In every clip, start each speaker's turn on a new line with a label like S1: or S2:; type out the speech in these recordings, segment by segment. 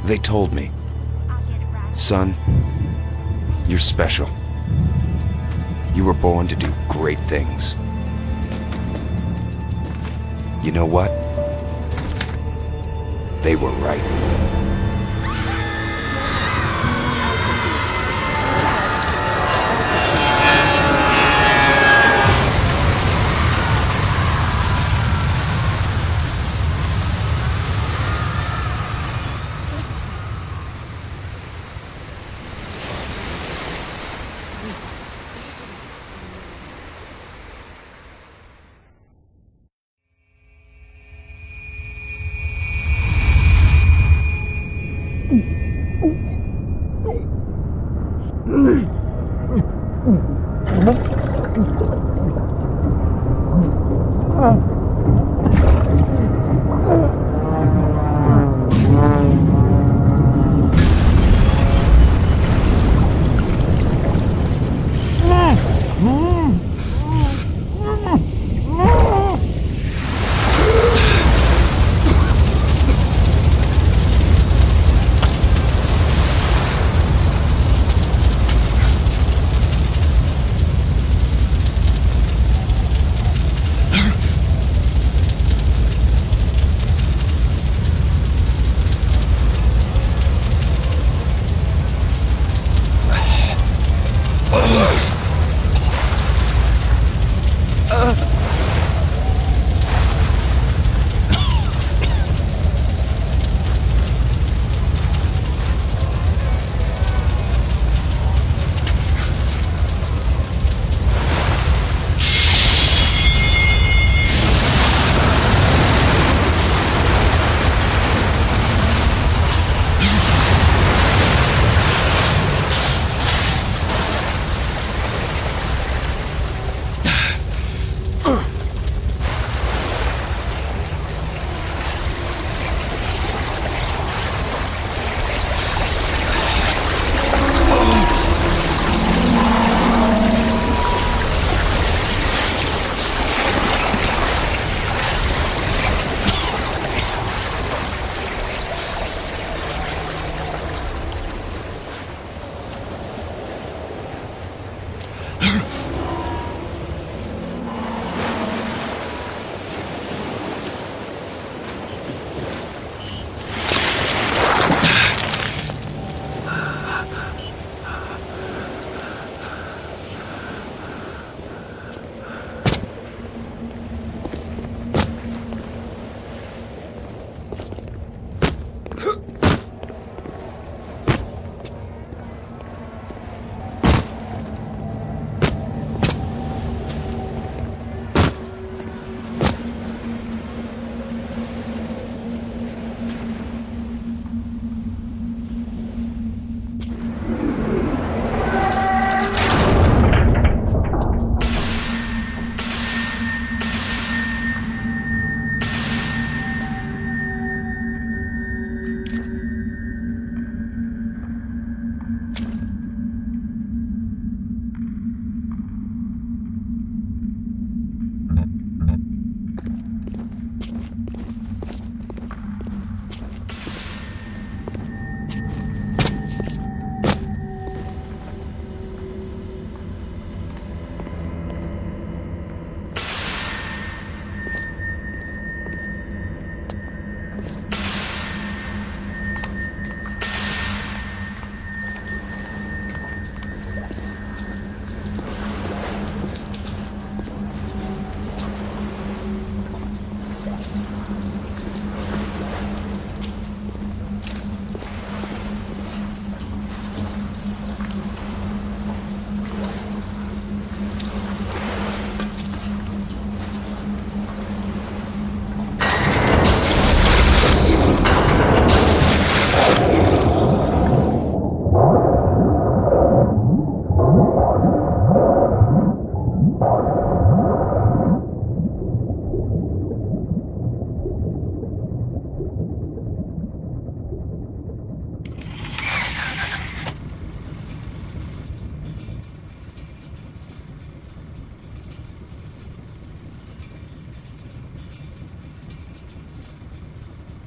S1: They told me, son, you're special. You were born to do great things. You know what? They were right.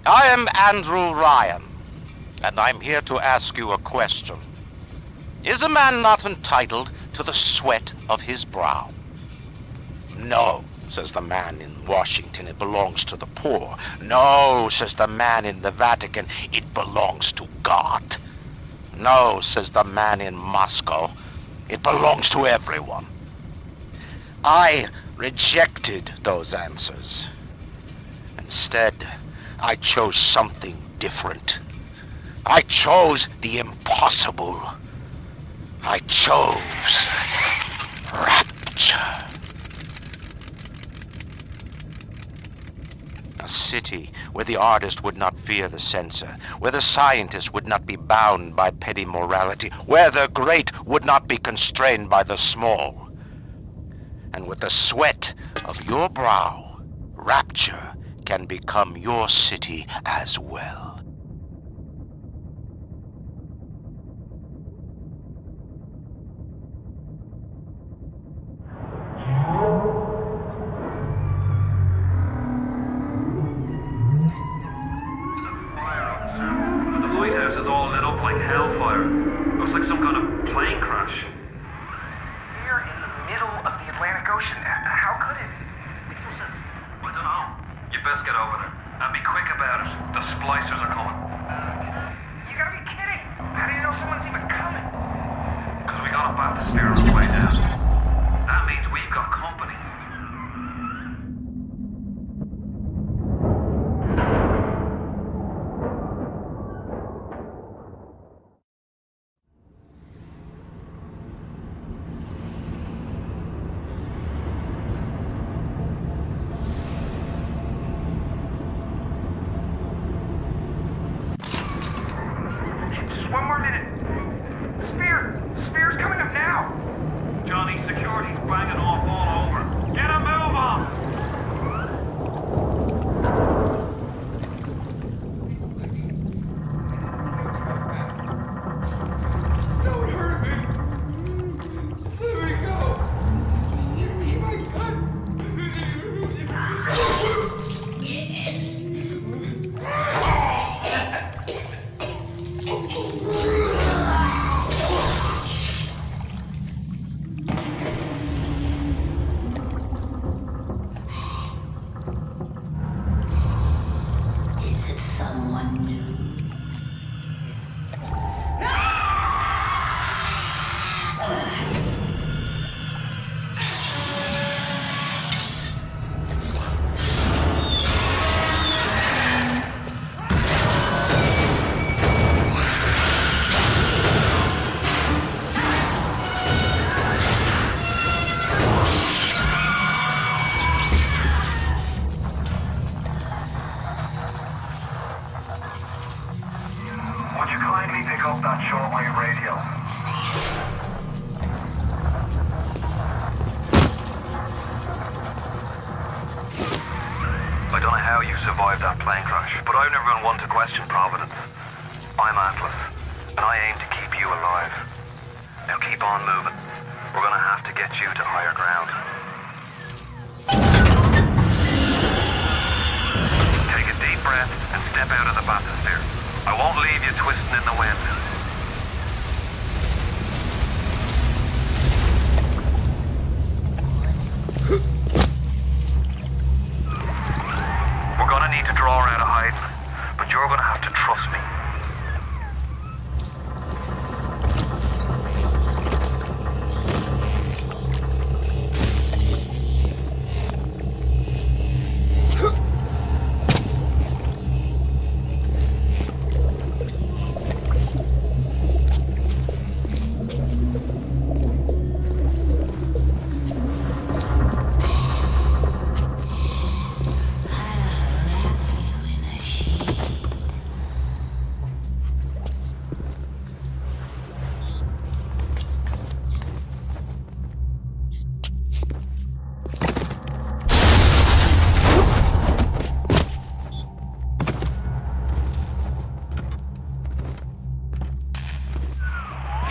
S2: I am Andrew Ryan, and I'm here to ask you a question. Is a man not entitled to the sweat of his brow? No, says the man in Washington, it belongs to the poor. No, says the man in the Vatican, it belongs to God. No, says the man in Moscow, it belongs to everyone. I rejected those answers. Instead, I chose something different. I chose the impossible. I chose rapture. A city where the artist would not fear the censor, where the scientist would not be bound by petty morality, where the great would not be constrained by the small. And with the sweat of your brow, rapture can become your city as well.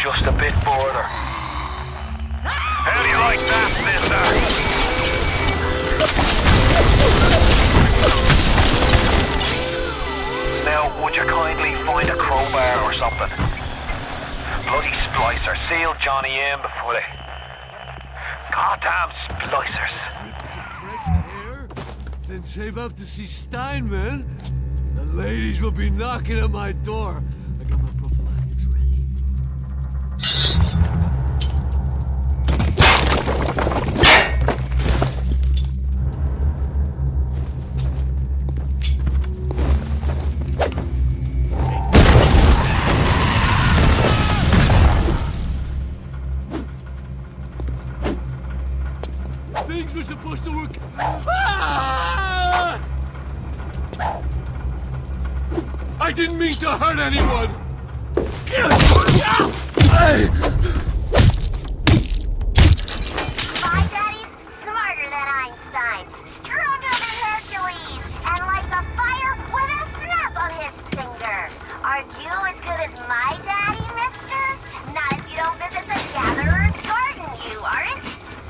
S3: Just a bit further. How do you like that, mister? Now would you kindly find a crowbar or something? Bloody splicer. Seal Johnny in before they... Goddamn splicers.
S4: Fresh air? Then save up to see Steinman. The ladies will be knocking at my door. I got my prophylactics ready. Things were supposed to work. Ah! I didn't mean to hurt anyone!
S5: My daddy's smarter than Einstein, stronger than Hercules, and lights a fire with a snap of his finger. Are you as good as my daddy, mister? Not if you don't visit the Gatherer's Garden, you aren't.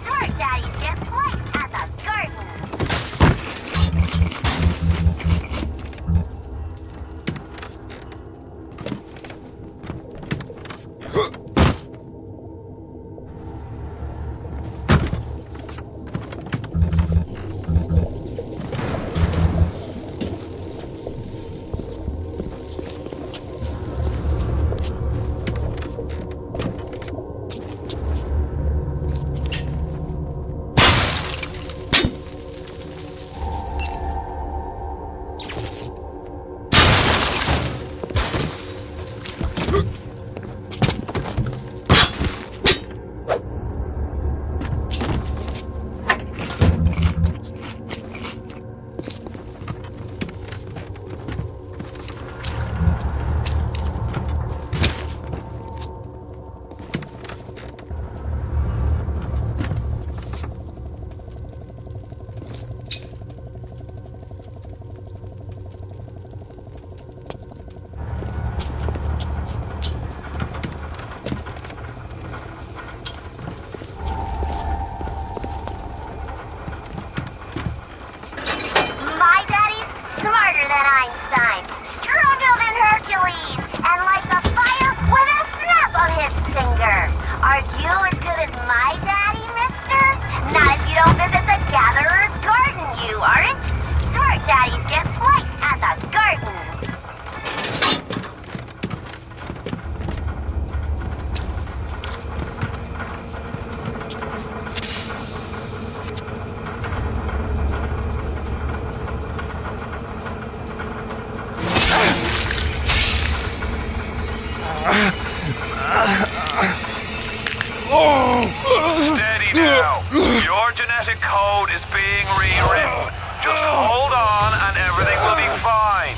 S5: Smart daddies get sliced at the garden.
S3: Steady now. Your genetic code is being rewritten. Just hold on and everything will be fine.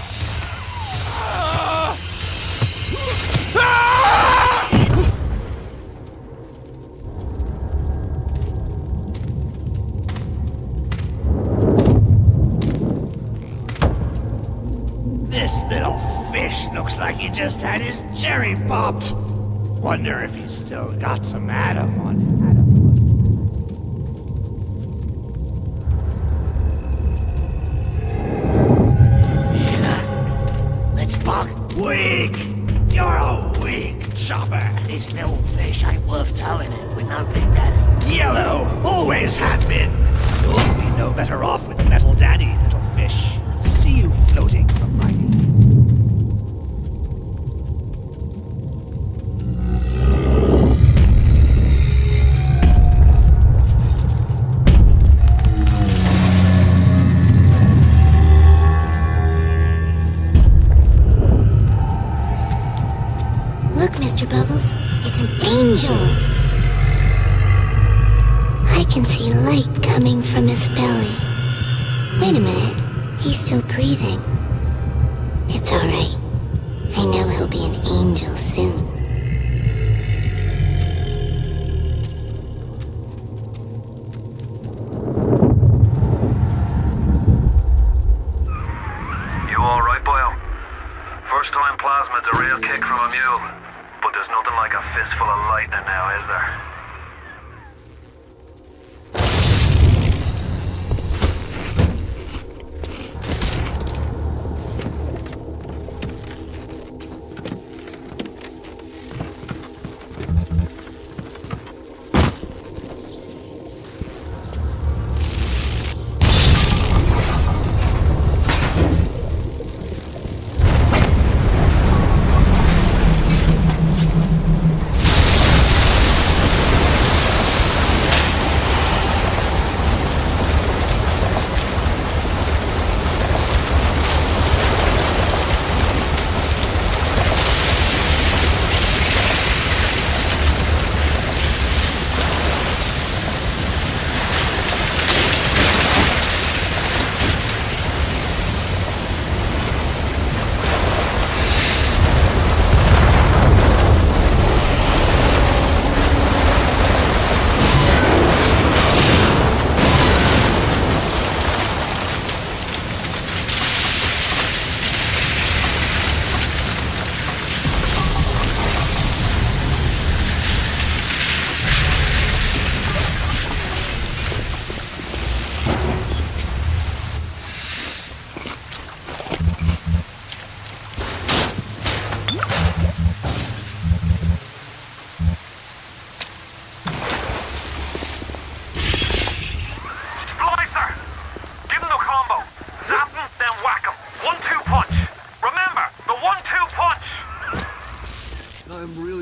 S6: This little fish looks like he just had his cherry popped. Wonder if he's still got some Adam on him. Let's buck. Weak! You're a weak chopper. This little fish ain't worth towing it with no big daddy. Yellow! Always have been. You'll be no better off with metal daddy, little fish. See you floating from my...
S5: Look, Mr. Bubbles, it's an angel. I can see light coming from his belly. Wait a minute, he's still breathing. It's all right. I know he'll be an angel soon.
S3: You alright, Boyle? First time plasma's a real kick from a mule. But there's nothing like a fistful of lightning now, is there?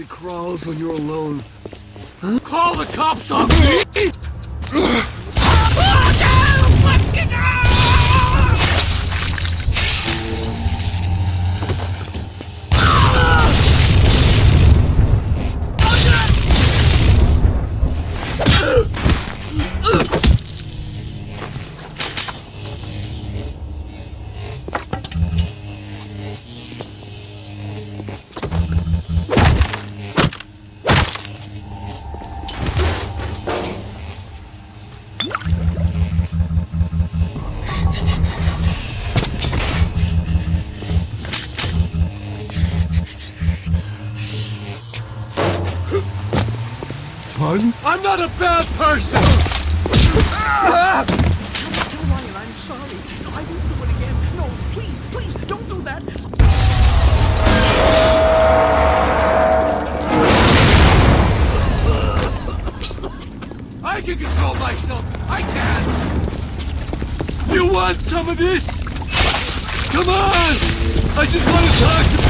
S4: only crawls when you're alone. Huh? Call the cops on me! Pardon? I'm not a bad person!
S6: Ryan, I'm sorry. No, I won't do it again. No, please, please, don't do that.
S4: I can control myself! I can! You want some of this? Come on! I just want to talk to...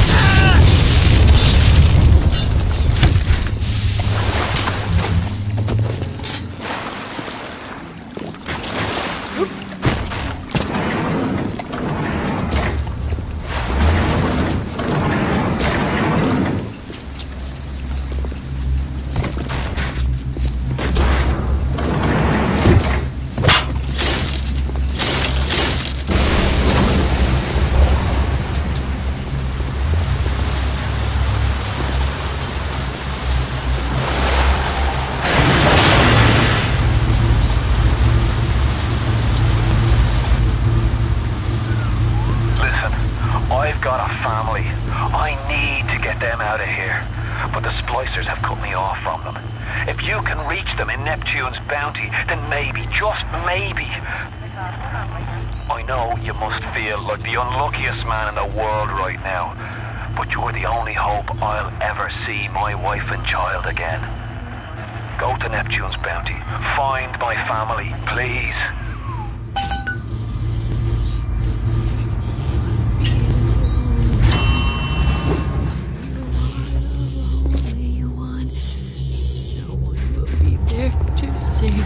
S3: I've got a family. I need to get them out of here. But the splicers have cut me off from them. If you can reach them in Neptune's bounty, then maybe, just maybe... I know you must feel like the unluckiest man in the world right now. But you're the only hope I'll ever see my wife and child again. Go to Neptune's bounty. Find my family, please.
S7: Just save me.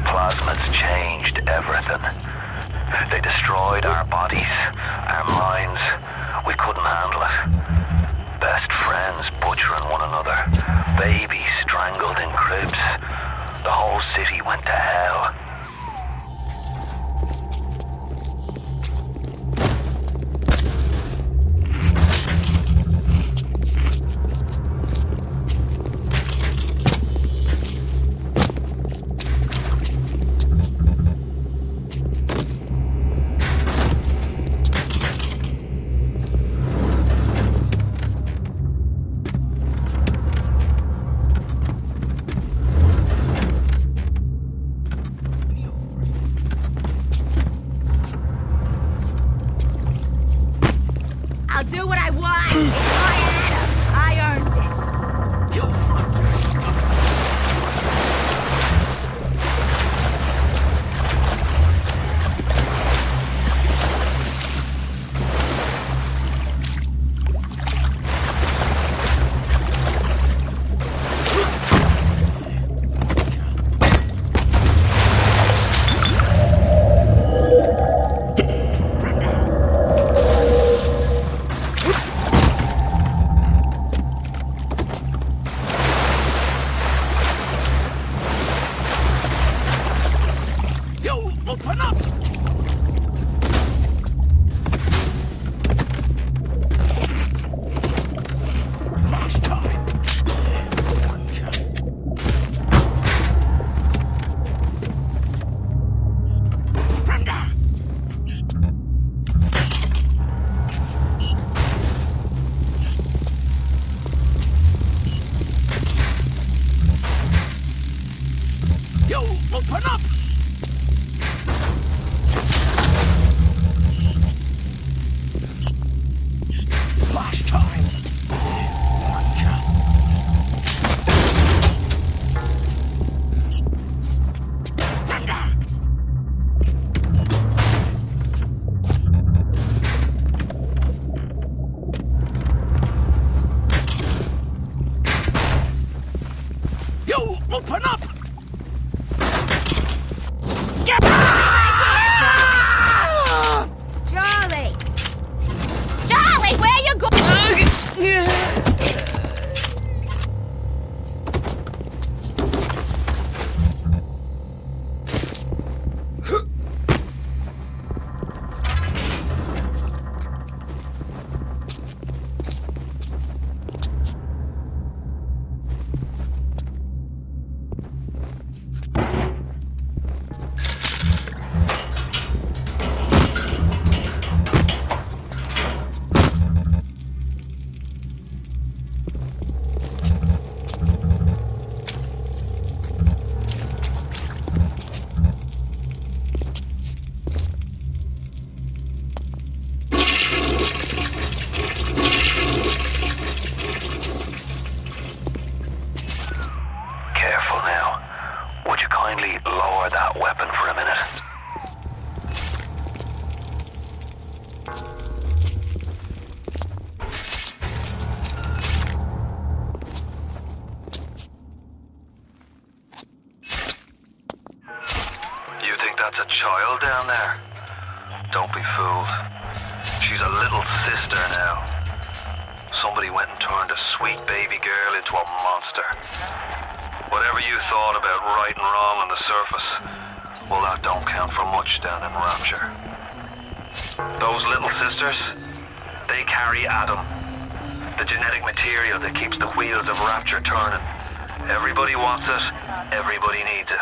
S3: Plasmids changed everything. They destroyed our bodies, our minds. We couldn't handle it. Best friends butchering one another. Babies strangled in cribs. The whole city went to hell.
S5: I'll do what I want. It's my Adam. I earned it.
S6: You understand? Open up! Last time. Brenda! You open up!
S3: there. Don't be fooled. She's a little sister now. Somebody went and turned a sweet baby girl into a monster. Whatever you thought about right and wrong on the surface, well, that don't count for much down in Rapture. Those little sisters, they carry Adam, the genetic material that keeps the wheels of Rapture turning. Everybody wants it, everybody needs it.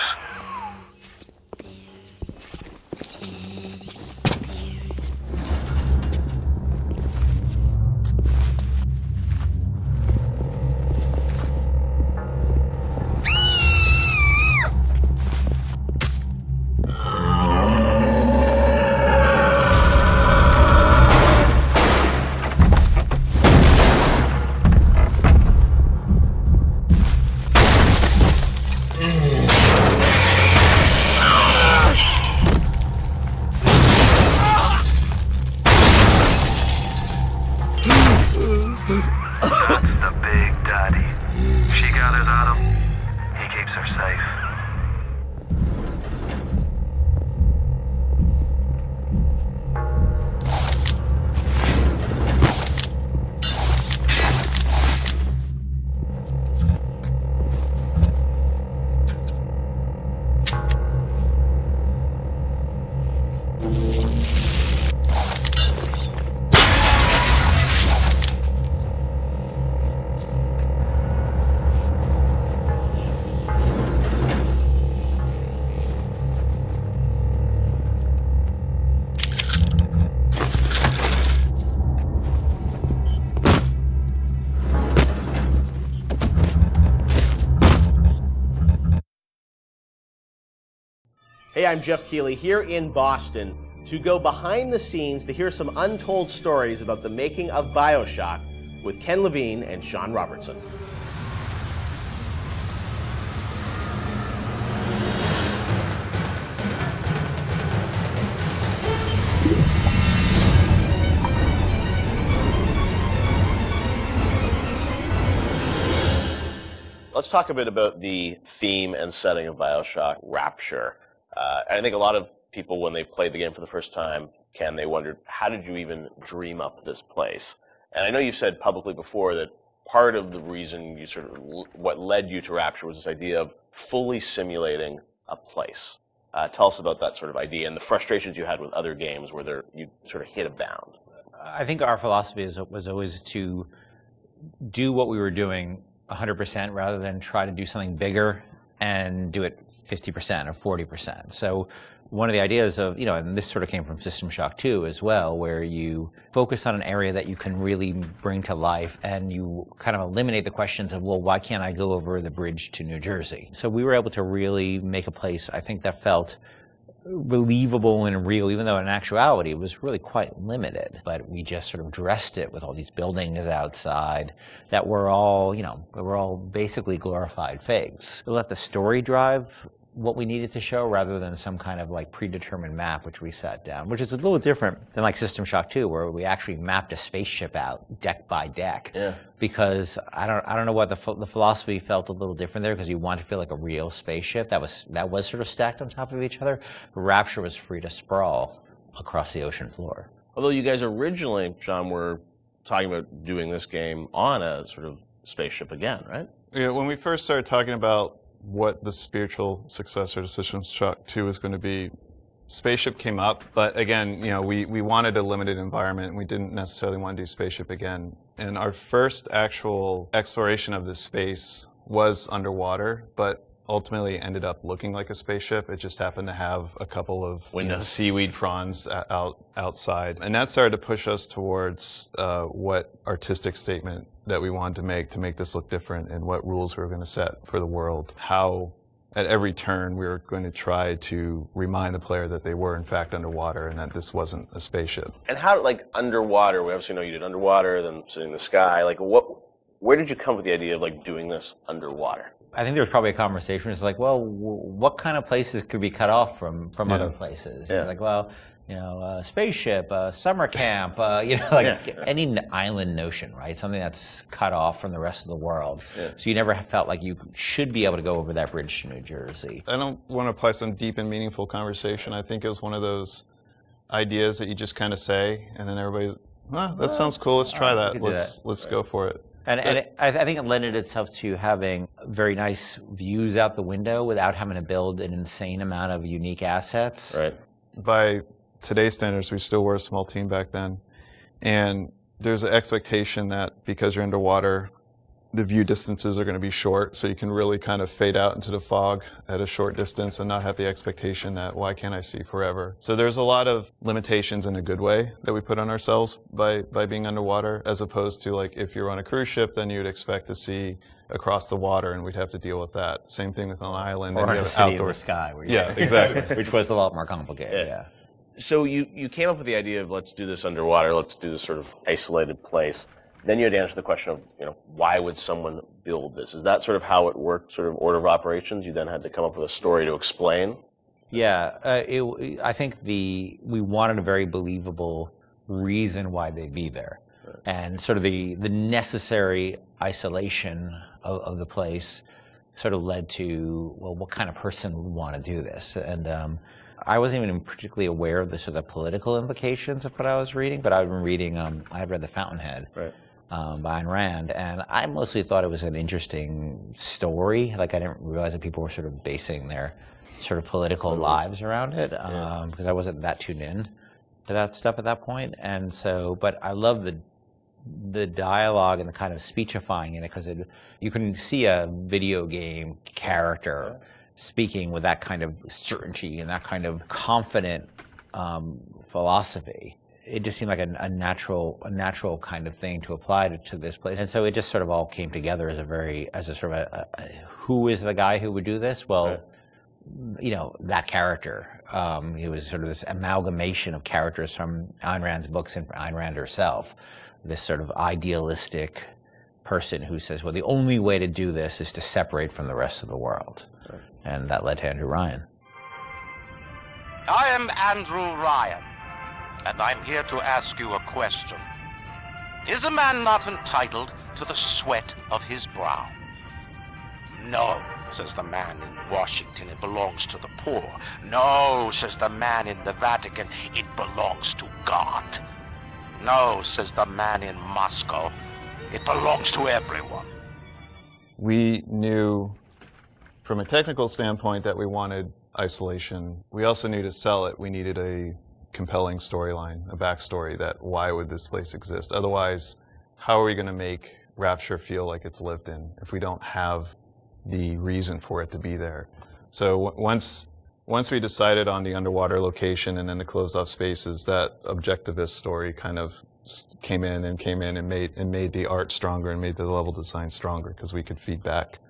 S8: Hey, I'm Jeff Keighley here in Boston to go behind the scenes to hear some untold stories about the making of BioShock with Ken Levine and Sean Robertson. Let's talk a bit about the theme and setting of BioShock Rapture. I think a lot of people, when they played the game for the first time, Ken, they wondered, how did you even dream up this place? And I know you said publicly before that part of the reason you sort of, what led you to Rapture was this idea of fully simulating a place. Tell us about that sort of idea and the frustrations you had with other games where you sort of hit a bound.
S9: I think our philosophy was always to do what we were doing 100% rather than try to do something bigger and do it 50% or 40%. So one of the ideas of, and this sort of came from System Shock 2 as well, where you focus on an area that you can really bring to life and you kind of eliminate the questions of, well, why can't I go over the bridge to New Jersey? So we were able to really make a place, I think, that felt believable and real, even though in actuality it was really quite limited. But we just sort of dressed it with all these buildings outside that were all, were all basically glorified fakes. We let the story drive what we needed to show rather than some kind of like predetermined map which we sat down, which is a little different than like System Shock 2 where we actually mapped a spaceship out deck by deck. Yeah. Because I don't know what the philosophy felt a little different there because you want to feel like a real spaceship that was sort of stacked on top of each other. Rapture was free to sprawl across the ocean floor.
S8: Although you guys originally, Sean, were talking about doing this game on a sort of spaceship again, right?
S10: Yeah, when we first started talking about what the spiritual successor to System Shock 2 is going to be, Spaceship came up, but again, we wanted a limited environment and we didn't necessarily want to do Spaceship again. And our first actual exploration of this space was underwater, but ultimately ended up looking like a spaceship. It just happened to have a couple of seaweed fronds outside. And that started to push us towards what artistic statement that we wanted to make this look different and what rules we were going to set for the world. How at every turn we were going to try to remind the player that they were in fact underwater and that this wasn't a spaceship.
S8: And how, like underwater, we obviously know you did underwater, then sitting in the sky, like where did you come with the idea of like doing this underwater?
S9: I think there was probably a conversation. It's like, well, what kind of places could be cut off from other places?
S8: Yeah.
S9: Like, well, spaceship, summer camp, any island notion, right? Something that's cut off from the rest of the world.
S8: Yeah.
S9: So you never felt like you should be able to go over that bridge to New Jersey.
S10: I don't want to apply some deep and meaningful conversation. I think it was one of those ideas that you just kind of say, and then everybody's, that sounds cool. Let's try that. Let's go for it.
S9: And I think it lended itself to having very nice views out the window without having to build an insane amount of unique assets.
S8: Right.
S10: By today's standards, we still were a small team back then. And there's an expectation that because you're underwater, the view distances are going to be short, so you can really kind of fade out into the fog at a short distance and not have the expectation that, why can't I see forever? So there's a lot of limitations in a good way that we put on ourselves by being underwater, as opposed to like if you're on a cruise ship, then you'd expect to see across the water and we'd have to deal with that. Same thing with an island.
S9: Or
S10: and
S9: a city in the sky.
S10: Exactly.
S9: Which was a lot more complicated, yeah.
S8: So you came up with the idea of let's do this underwater, let's do this sort of isolated place. Then you had to answer the question of, why would someone build this? Is that sort of how it worked, sort of order of operations? You then had to come up with a story to explain?
S9: Yeah, I think we wanted a very believable reason why they'd be there. Right. And sort of the necessary isolation of the place sort of led to, well, what kind of person would want to do this? And I wasn't even particularly aware of the sort of political implications of what I was reading, but I'd been reading, I had read The Fountainhead. Right. By Ayn Rand, and I mostly thought it was an interesting story. Like I didn't realize that people were sort of basing their sort of political lives around it, because I wasn't that tuned in to that stuff at that point. And so, but I love the dialogue and the kind of speechifying in it, because you can see a video game character speaking with that kind of certainty and that kind of confident philosophy. It just seemed like a natural kind of thing to apply to this place, and so it just sort of all came together as a sort of who is the guy who would do this? Well, that character. He was sort of this amalgamation of characters from Ayn Rand's books and Ayn Rand herself. This sort of idealistic person who says, well, the only way to do this is to separate from the rest of the world, and that led to Andrew Ryan.
S2: I am Andrew Ryan, and I'm here to ask you a question. Is a man not entitled to the sweat of his brow? No, says the man in Washington, it belongs to the poor. No, says the man in the Vatican, it belongs to God. No, says the man in Moscow, it belongs to everyone.
S10: We knew from a technical standpoint that we wanted isolation. We also knew to sell it, we needed a compelling storyline, a backstory that why would this place exist? Otherwise, how are we going to make Rapture feel like it's lived in if we don't have the reason for it to be there? So once we decided on the underwater location and then the closed off spaces, that objectivist story kind of came in and made the art stronger and made the level design stronger, because we could feed back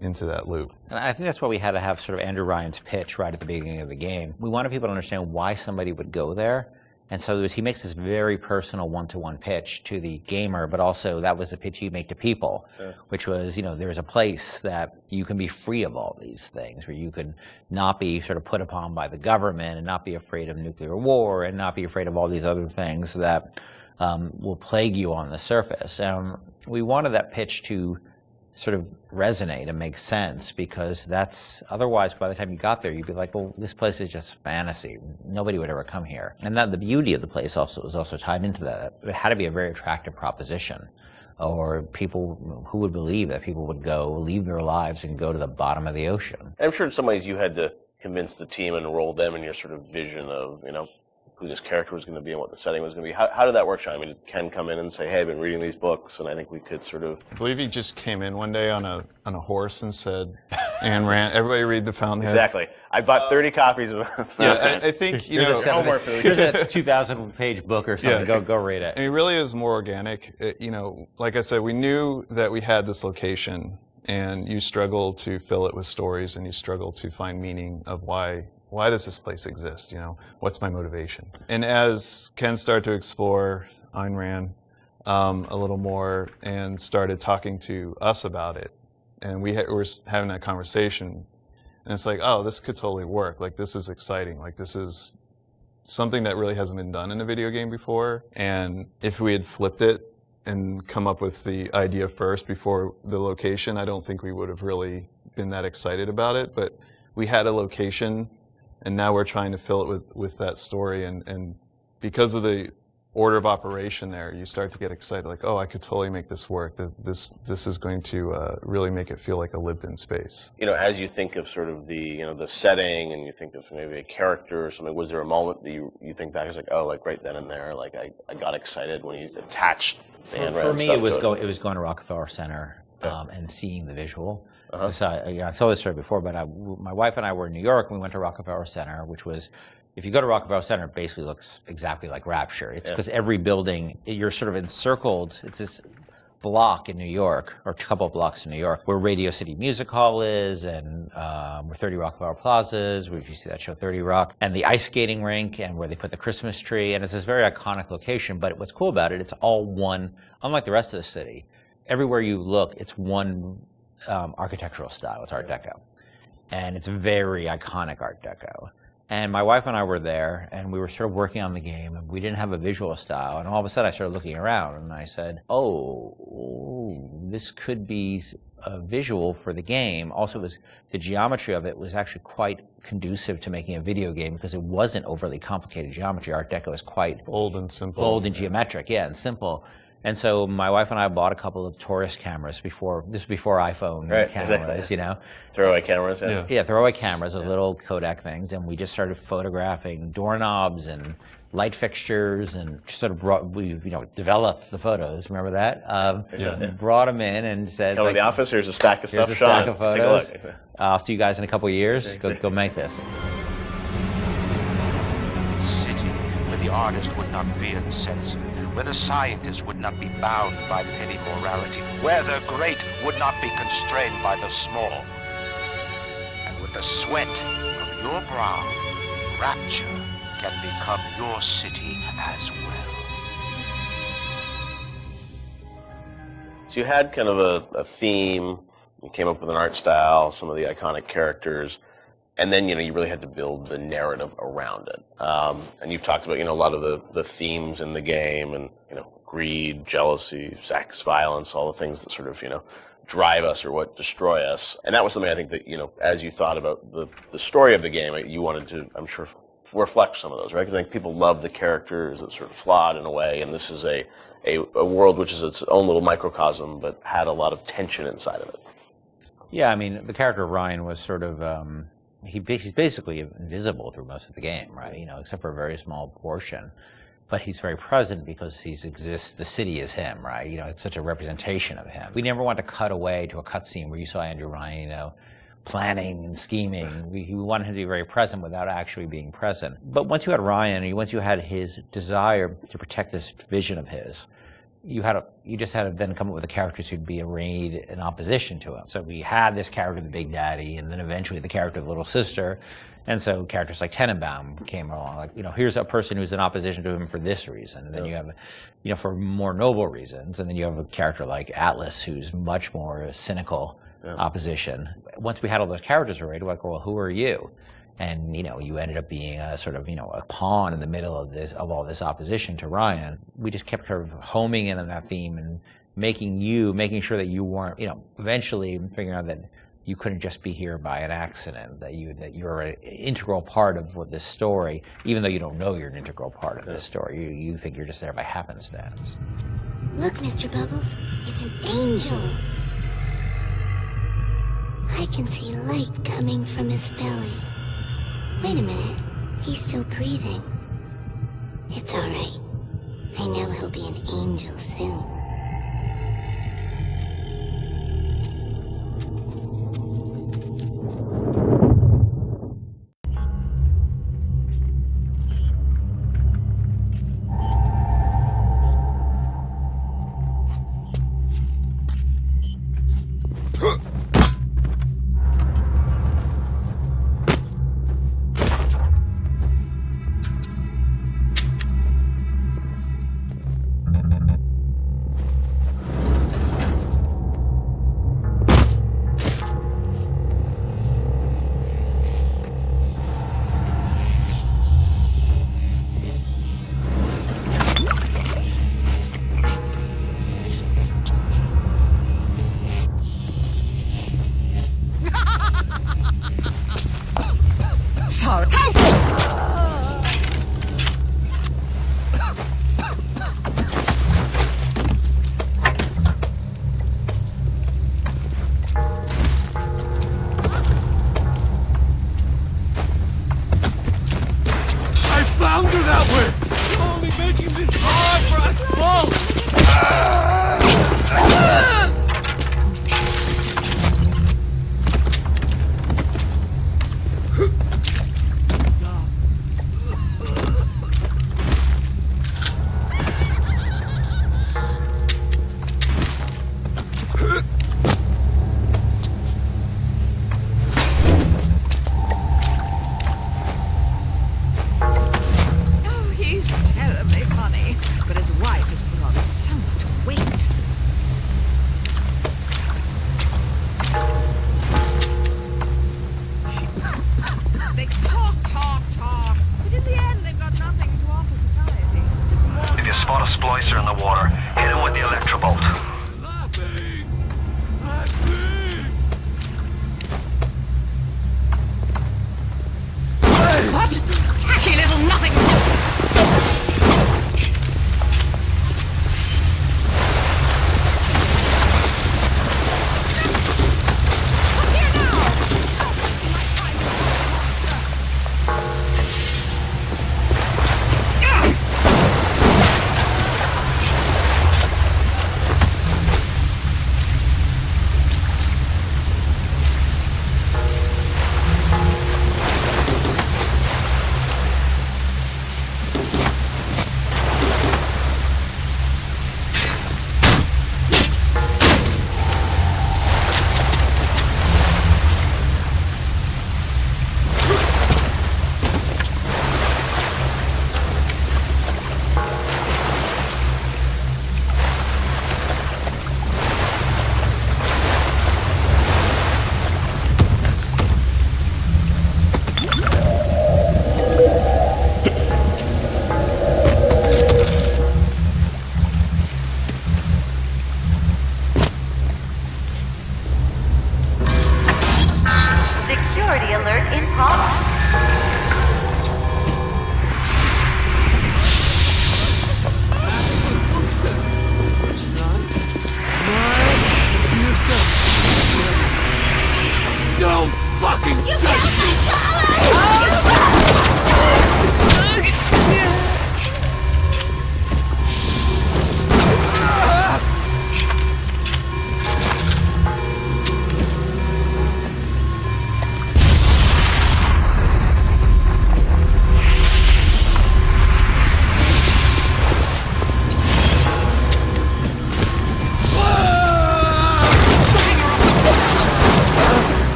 S10: into that loop.
S9: And I think that's why we had to have sort of Andrew Ryan's pitch right at the beginning of the game. We wanted people to understand why somebody would go there. And so he makes this very personal one-to-one pitch to the gamer, but also that was the pitch he'd make to people, which was, there's a place that you can be free of all these things, where you could not be sort of put upon by the government and not be afraid of nuclear war and not be afraid of all these other things that will plague you on the surface. We wanted that pitch to sort of resonate and make sense, because that's otherwise by the time you got there you'd be like, well, this place is just fantasy, nobody would ever come here. And that the beauty of the place also was also tied into that. It had to be a very attractive proposition, or people who would believe that people would go leave their lives and go to the bottom of the ocean.
S8: I'm sure in some ways you had to convince the team and enroll them in your sort of vision of who this character was going to be and what the setting was going to be. How did that work, Sean? I mean, did Ken come in and say, hey, I've been reading these books, and I think we could sort of...
S10: I believe he just came in one day on a horse and said, Ayn Rand, everybody read The Fountainhead.
S8: Exactly. I bought 30 copies of it.
S10: Yeah, I think,
S9: here's a 2,000-page book or something. Yeah. Go read it.
S10: And it really is more organic. Like I said, we knew that we had this location, and you struggle to fill it with stories, and you struggle to find meaning of why does this place exist? What's my motivation? And as Ken started to explore Ayn Rand a little more and started talking to us about it, and we were having that conversation, and it's like, oh, this could totally work. Like, this is exciting. Like, this is something that really hasn't been done in a video game before. And if we had flipped it and come up with the idea first before the location, I don't think we would have really been that excited about it. But we had a location, and now we're trying to fill it with that story. And because of the order of operation there, you start to get excited, like, oh, I could totally make this work. This is going to really make it feel like a lived-in space.
S8: You know, as you think of sort of the the setting, and you think of maybe a character or something, was there a moment that you think back, it's like, oh, like right then and there, like I got excited when you attached the handwriting
S9: For me,
S8: stuff
S9: it was going to Rockefeller Center and seeing the visual.
S8: Uh-huh.
S9: So I told this story before, but my wife and I were in New York, and we went to Rockefeller Center, which was, if you go to Rockefeller Center, it basically looks exactly like Rapture. It's because every building, you're sort of encircled. It's this block in New York, or a couple of blocks in New York, where Radio City Music Hall is, and where 30 Rockefeller Plazas, where you see that show 30 Rock, and the ice skating rink, and where they put the Christmas tree. And it's this very iconic location, but what's cool about it, it's all one, unlike the rest of the city. Everywhere you look, it's one architectural style. It's Art Deco. And it's very iconic Art Deco. And my wife and I were there, and we were sort of working on the game, and we didn't have a visual style. And all of a sudden, I started looking around, and I said, oh, this could be a visual for the game. Also, the geometry of it was actually quite conducive to making a video game, because it wasn't overly complicated geometry. Art Deco is quite
S10: bold and simple.
S9: Bold and geometric, and simple. And so my wife and I bought a couple of tourist cameras before iPhone cameras,
S8: Throwaway cameras,
S9: Yeah, throwaway cameras, those little Kodak things, and we just started photographing doorknobs and light fixtures, and just sort of developed the photos. Remember that? Brought them in and said,
S8: come to the office, here's a stack of stuff,
S9: here's a stack of photos.
S8: Take a look.
S9: I'll see you guys in a couple of years. Go make this.
S2: City where the artist would not fear the censor, where the scientist would not be bound by petty morality, where the great would not be constrained by the small. And with the sweat of your brow, Rapture can become your city as well.
S8: So you had kind of a theme, you came up with an art style, some of the iconic characters, and then you really had to build the narrative around it. And you've talked about a lot of the themes in the game, and greed, jealousy, sex, violence, all the things that sort of drive us or what destroy us. And that was something I think that as you thought about the story of the game, you wanted to, I'm sure, reflect some of those, right? Because I think people love the characters that sort of flawed in a way, and this is a world which is its own little microcosm, but had a lot of tension inside of it.
S9: Yeah, I mean, the character of Ryan was sort of, he's basically invisible through most of the game, right? Except for a very small portion. But he's very present because he exists, the city is him, right? It's such a representation of him. We never want to cut away to a cutscene where you saw Andrew Ryan, planning and scheming. We wanted him to be very present without actually being present. But once you had Ryan, and once you had his desire to protect this vision of his, you just had to then come up with the characters who'd be arrayed in opposition to him. So we had this character, the Big Daddy, and then eventually the character of the Little Sister. And so characters like Tenenbaum came along, like, here's a person who's in opposition to him for this reason. And then you have, for more noble reasons. And then you have a character like Atlas, who's much more cynical opposition. Once we had all those characters arrayed, we're like, well, who are you? And, you ended up being a sort of, a pawn in the middle of all this opposition to Ryan. We just kept sort of homing in on that theme and making sure that you weren't, eventually figuring out that you couldn't just be here by an accident, that you're an integral part of this story, even though you don't know you're an integral part of this story. You think you're just there by happenstance.
S5: Look, Mr. Bubbles, it's an angel. I can see light coming from his belly. Wait a minute, he's still breathing. It's all right. I know he'll be an angel soon.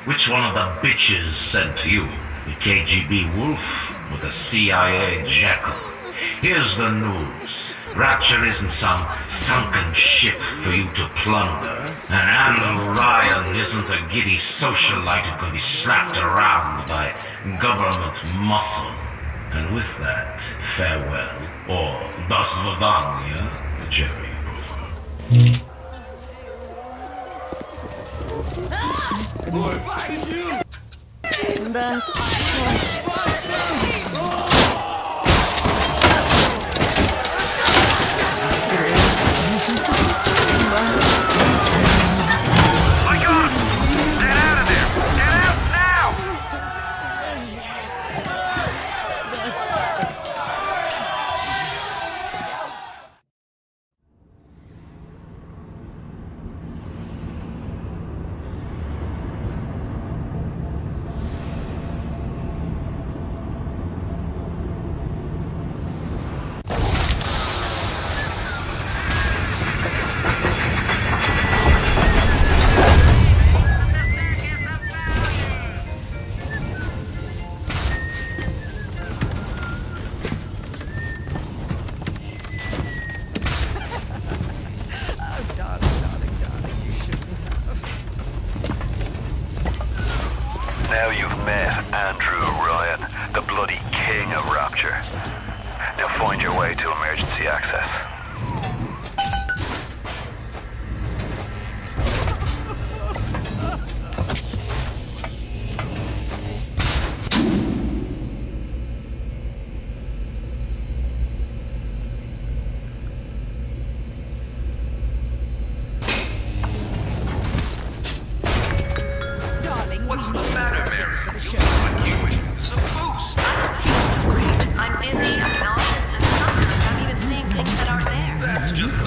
S11: Which one of the bitches said to you? The KGB wolf or the CIA jackal? Here's the news. Rapture isn't some sunken ship for you to plunder. And Andrew Ryan isn't a giddy socialite who can be slapped around by government muscle. And with that, farewell, or das Vidania, Jerry.
S4: Boy, find you!
S3: My God! Get out of there! Get out now! Now you've met Andrew Ryan, the bloody king of Rapture. Now find your way to emergency access. What's the matter, Mary? You look human. It's a boost.
S5: It's great. I'm dizzy, I'm nauseous, and sometimes I'm even seeing things that aren't there.
S3: That's just the...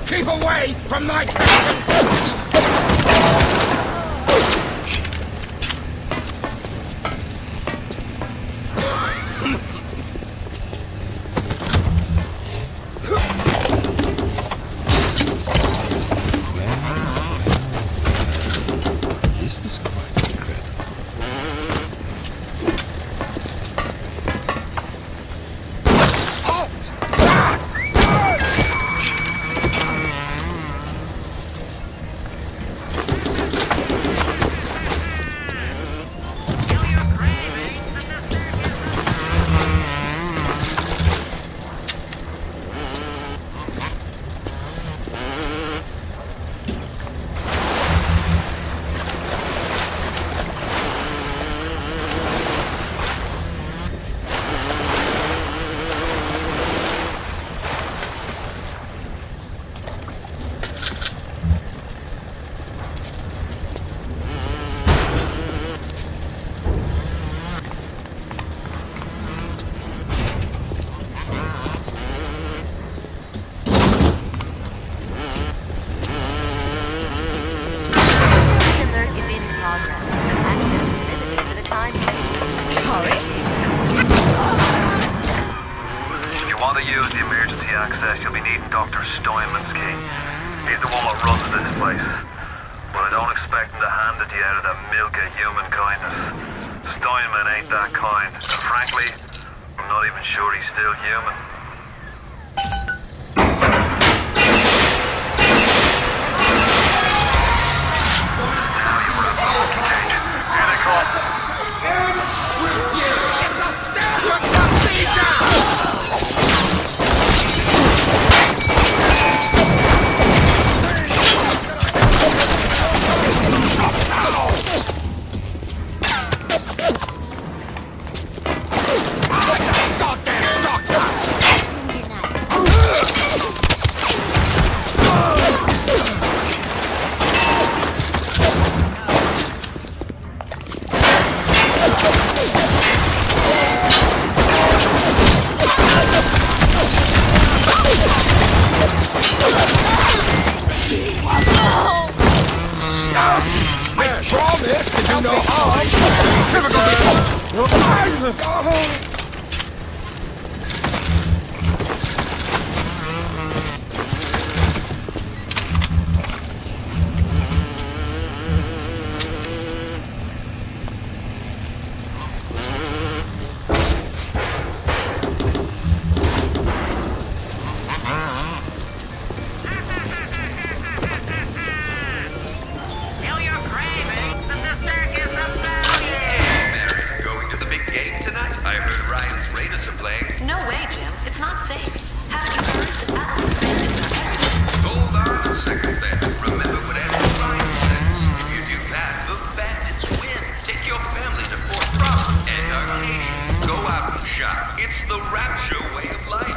S4: Keep away from my captain!
S1: This is quite incredible.
S3: want to use the emergency access, you'll be needing Dr. Steinman's key. He's the one that runs this place. but I don't expect him to hand it to you out of the milk of human kindness. Steinman ain't that kind, and frankly, I'm not even sure he's still human. Now you put a monkey cage. Get across.
S4: It's a standard procedure!
S3: It's the rapture way of life.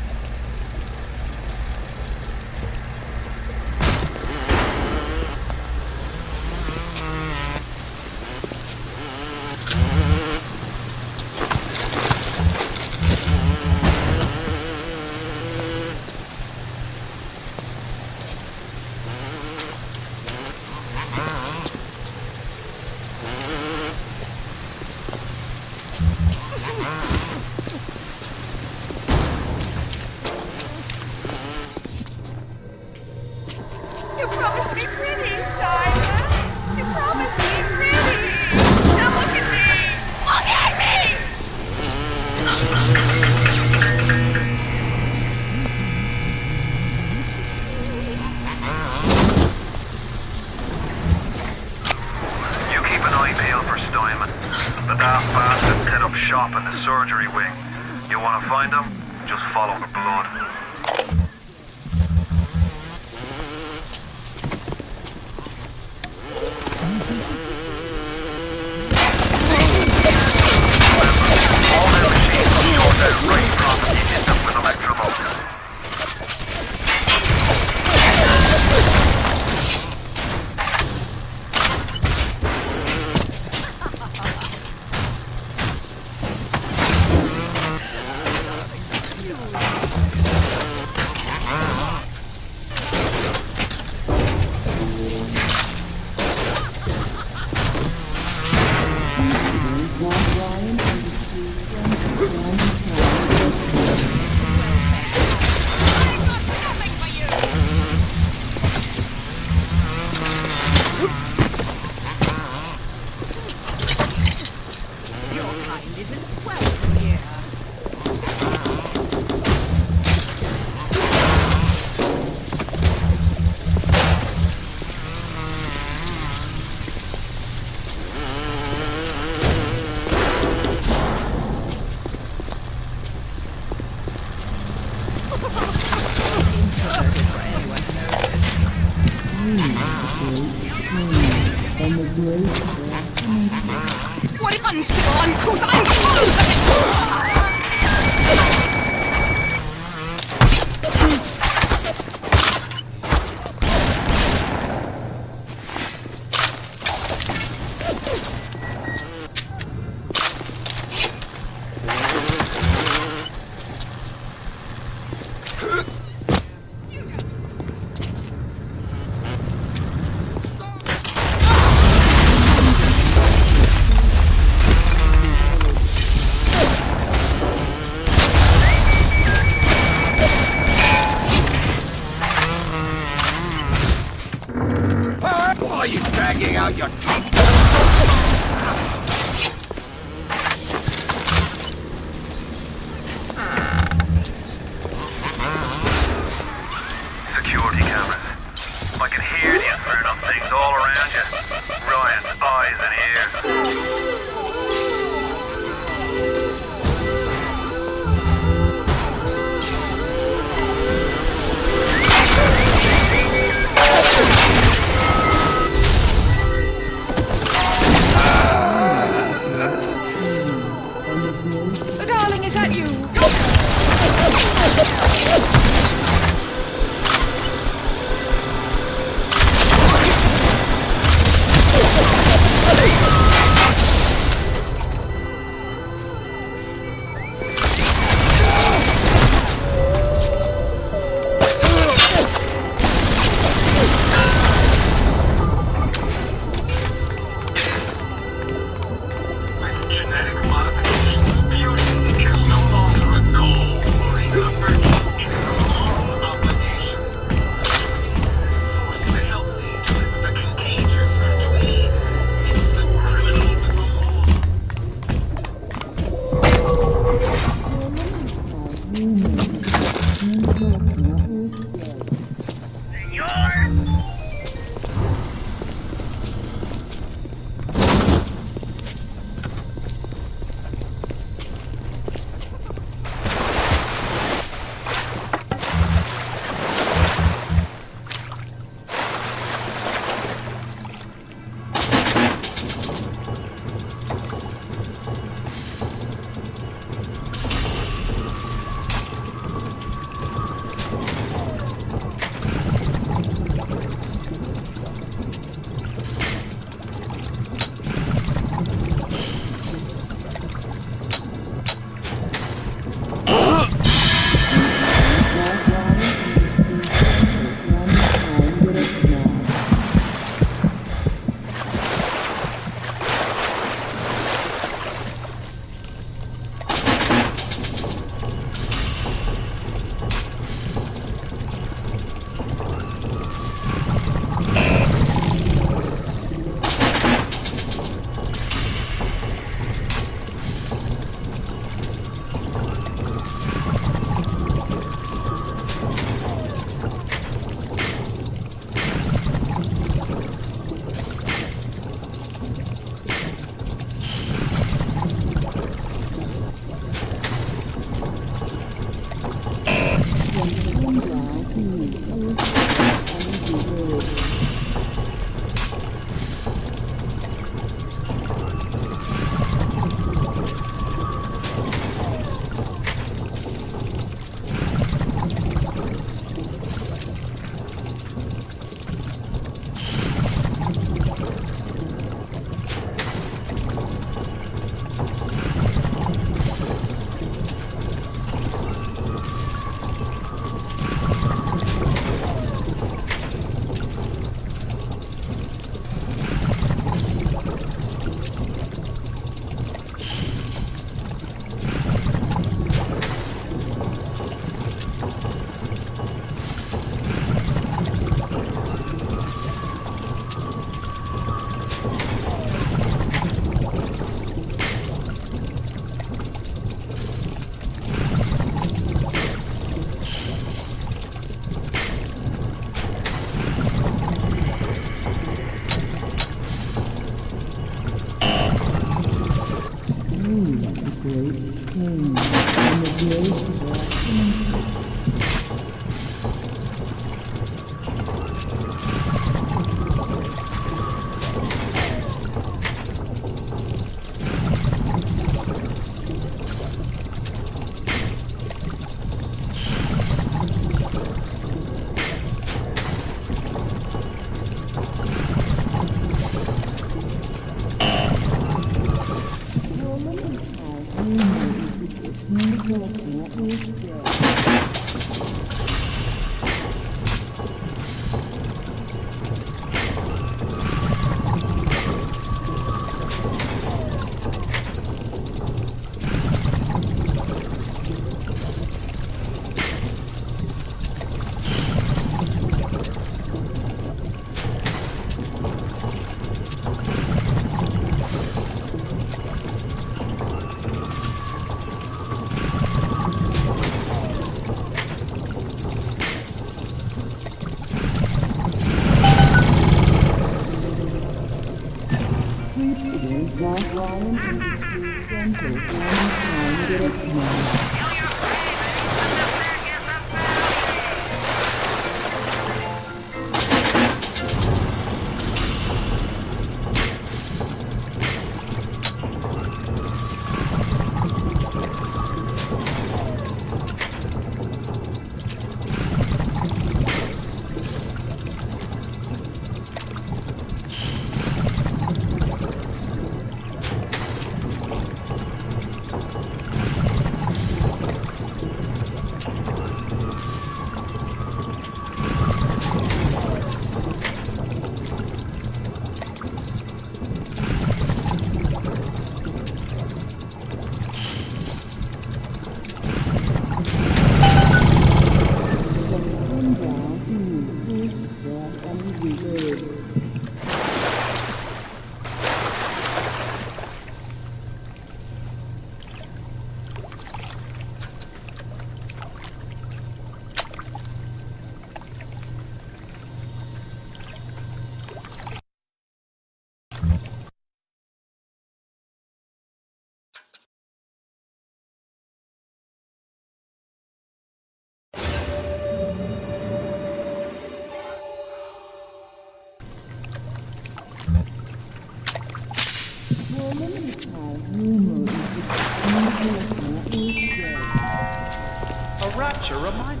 S3: A rapture reminder.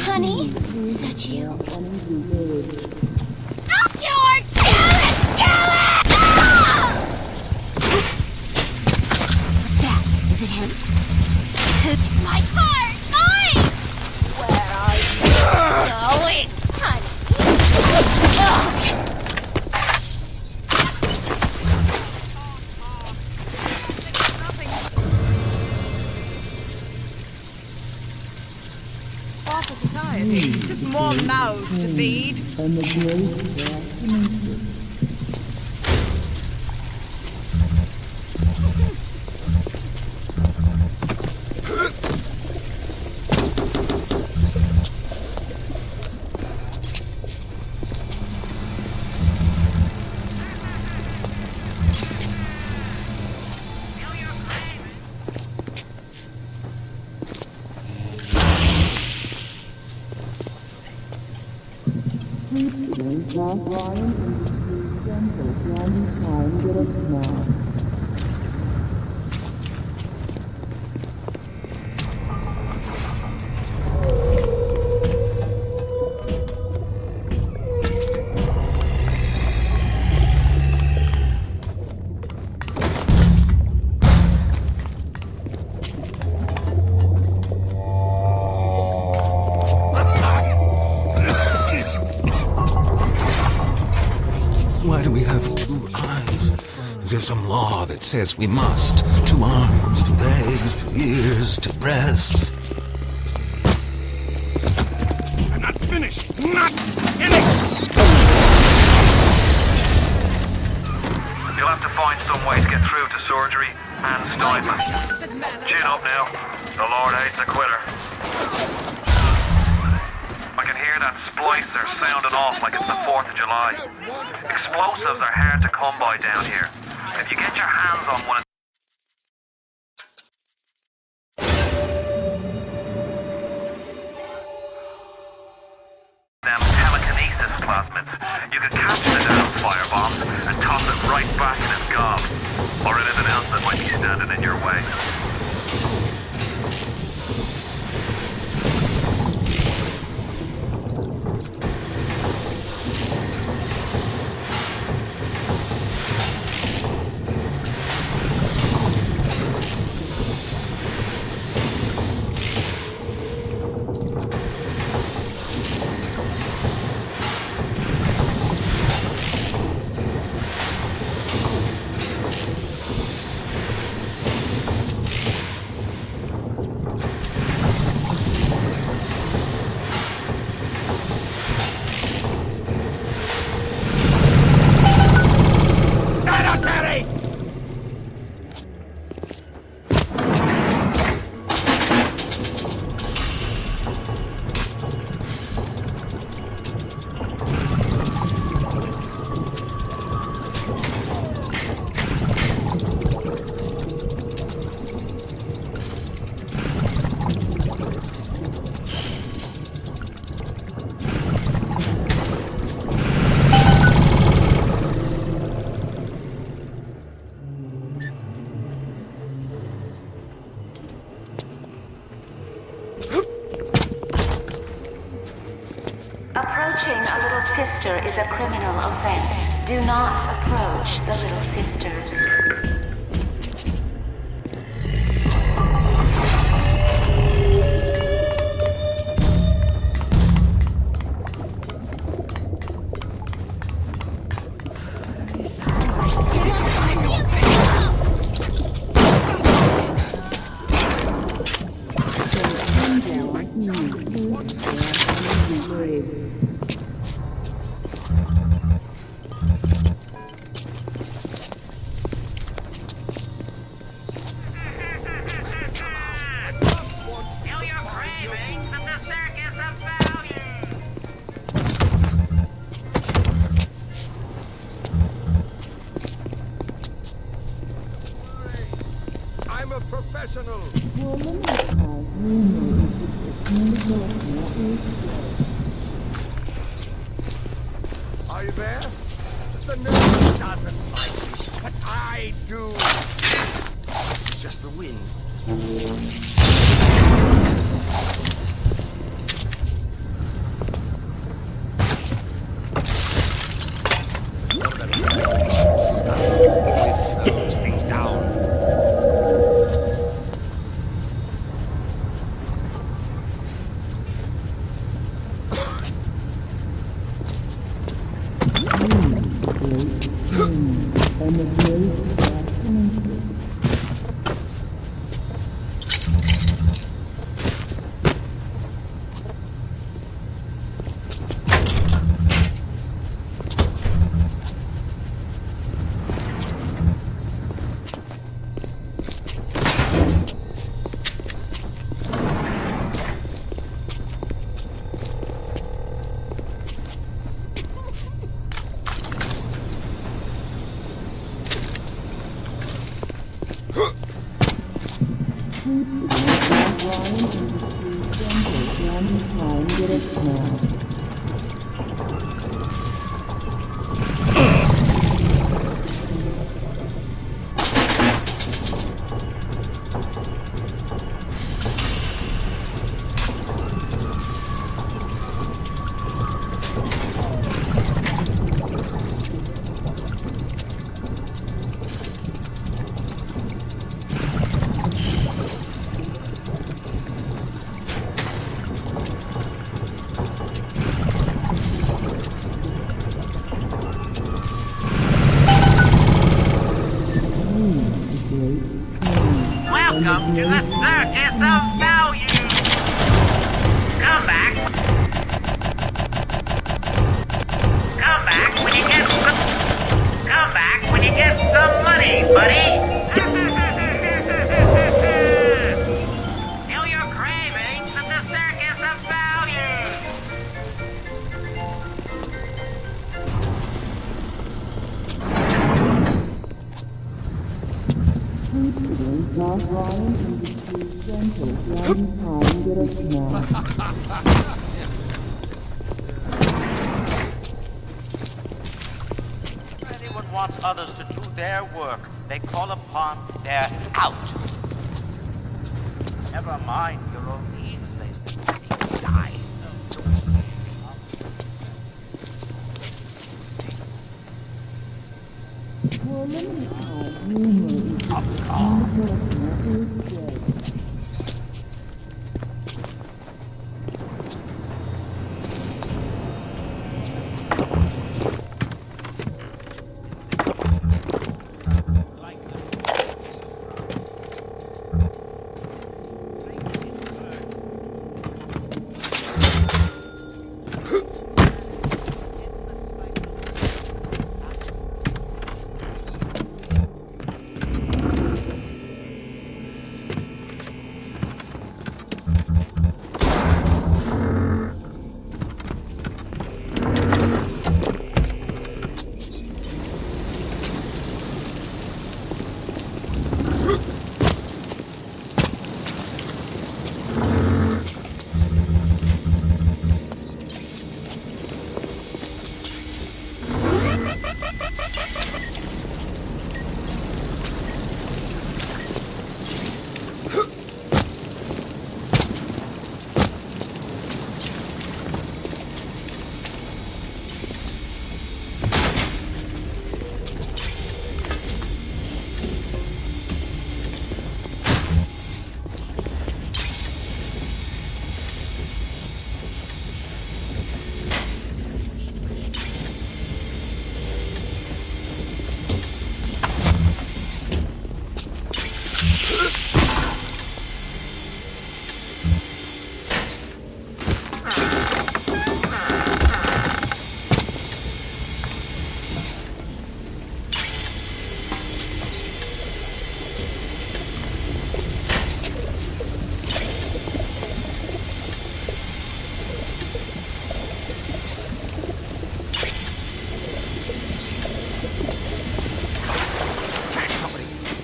S5: Honey, is that you? Up your jealous! What's that? Is it him? My car! Mine! Where are you going, honey?
S12: Half a society, just more mouths to feed.
S13: Why do we have two eyes? Is there some law that says we must? 2 arms, 2 legs, 2 ears, 2 breasts.
S4: I'm not finished! Not finished!
S3: through to surgery and stipend. Chin up now. The Lord hates a quitter. I can hear that splicer sounding off like it's the 4th of July. Explosives are hard to come by down here. If you get your hands on one of them telekinesis plasmids, you can catch the damn firebombs and toss it right back in its gob, or anything else that might be standing in your way.
S5: Approaching a little sister is a criminal offense. Do not approach the little sisters.
S4: I'm a professional. Are you there? The nerve doesn't like me, but I do. It's just the wind. Always slows things down.
S14: Welcome to the circus of value. Come back. Come back when you get some money, buddy.
S2: Anyone wants others to do their work, they call upon their out. Never mind your own needs, they say. Die.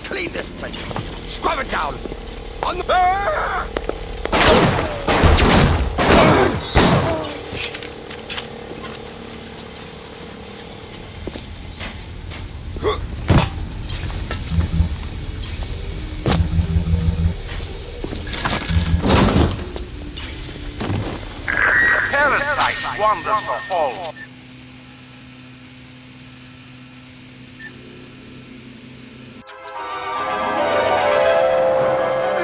S6: Clean this place. Scrub it down. On the...
S2: Parasite wanders the hall.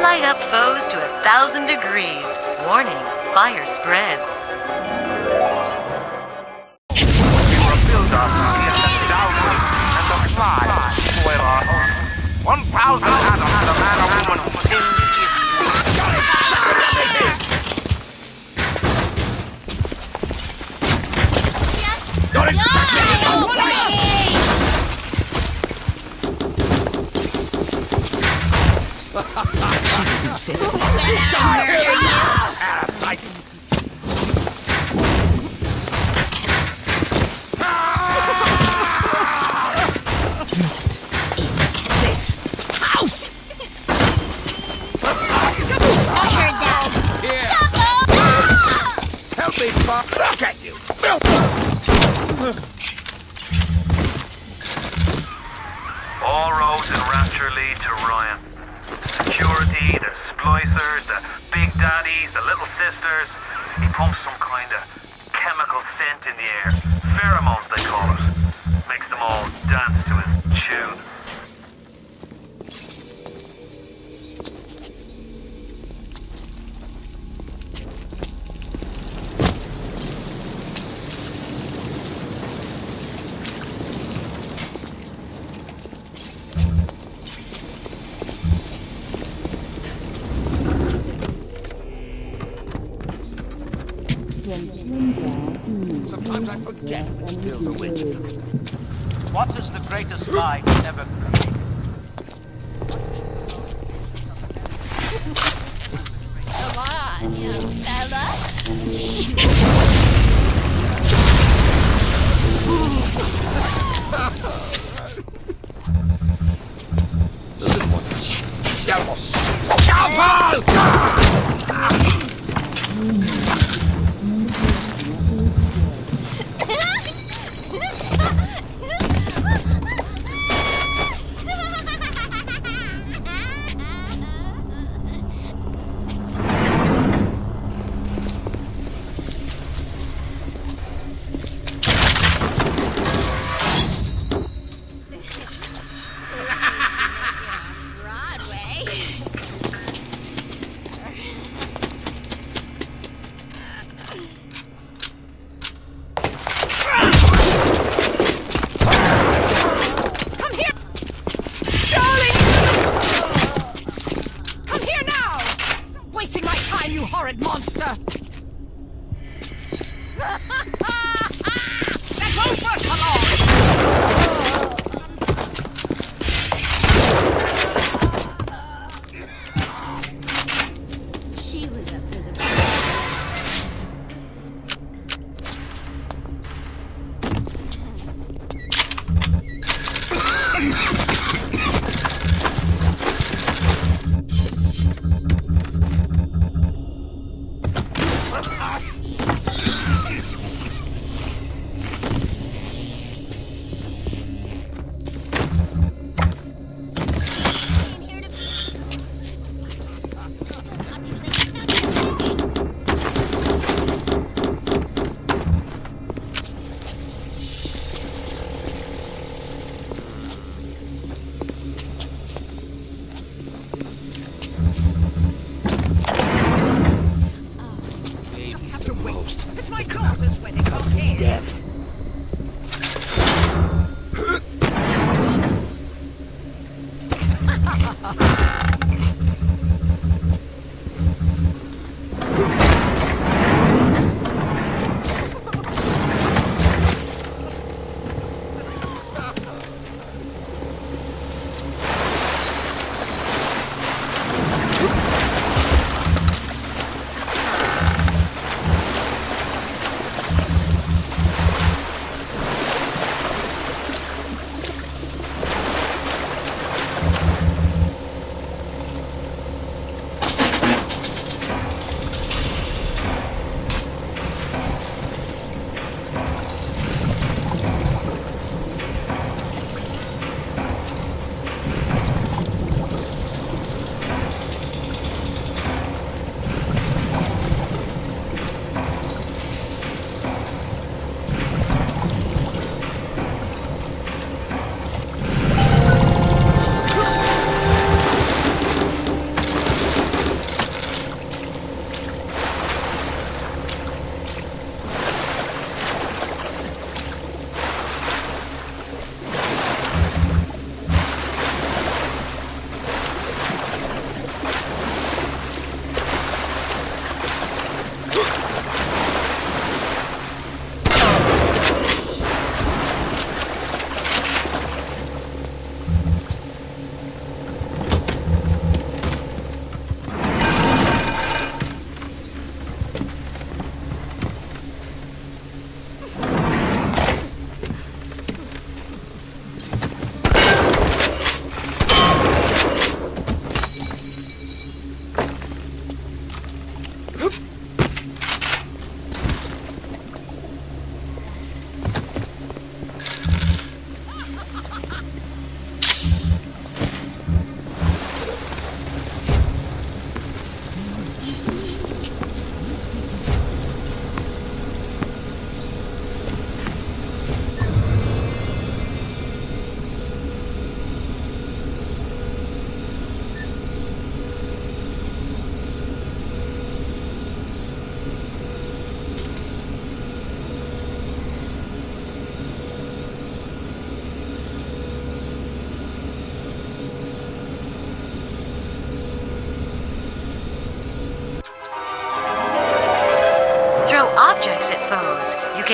S15: Light up foes to 1,000 degrees. Warning, fire spreads.
S2: You are a builder in the downward and the fly, swearer. 1,000 atoms to the man or woman who pins
S6: Parasite!
S12: This house!
S6: Here! Help me, Pop! Look at you!
S3: All roads in Rapture lead to Ryan. Security, the splicers, the big daddies, the little sisters. He pumps some kind of chemical scent in the air. Pheromones, they call it. Makes them all dance to his tune.
S6: Sometimes I forget to build a witch.
S2: What is the greatest lie ever created?
S5: Come on, young fella.
S13: The little ones.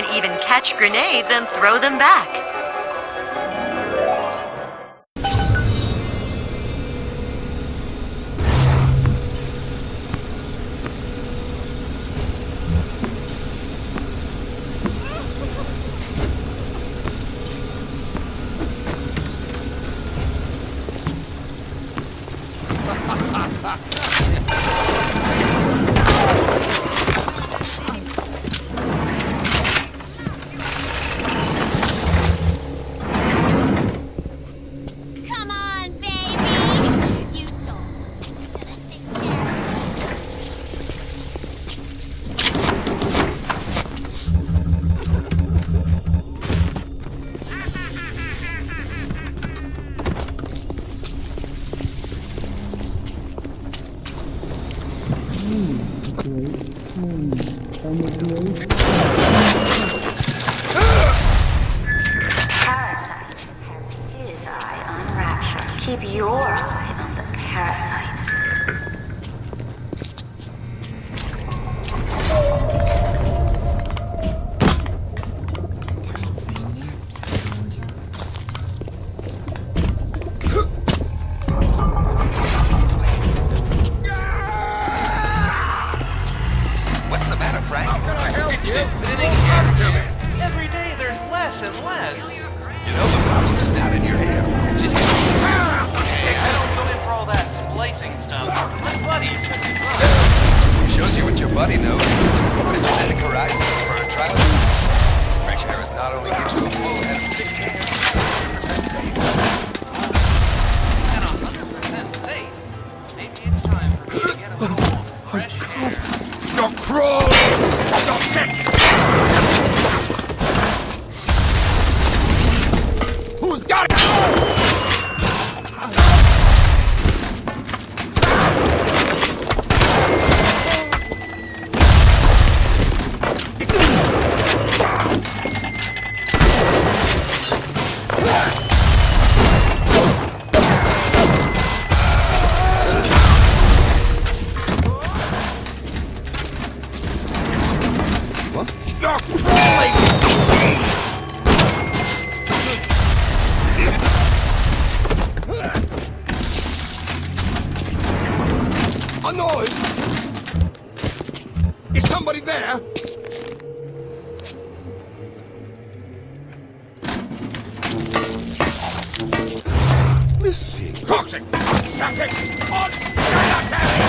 S15: can even catch grenades and throw them back.
S5: Parasite has his eye on Rapture. Keep your eye on the parasite.
S3: What's the matter, Frank?
S4: How can I help you?
S3: Every day there's less and less. You know the problem's not in your hair. It's in your
S2: Hey, I don't go in for all that splicing stuff. My buddies.
S3: Shows you what your buddy knows. What a genetic horizon for a trial. Fresh hair is not only gives you a full head of thick hair, 100% safe.
S2: And 100% safe. Maybe it's time for me to get a little fresh hair.
S4: You're cruel! You're sick! Who's got it? You're crawling! A noise! Is somebody there?
S13: Listen.
S4: Toxic! Sucking! On sanitary!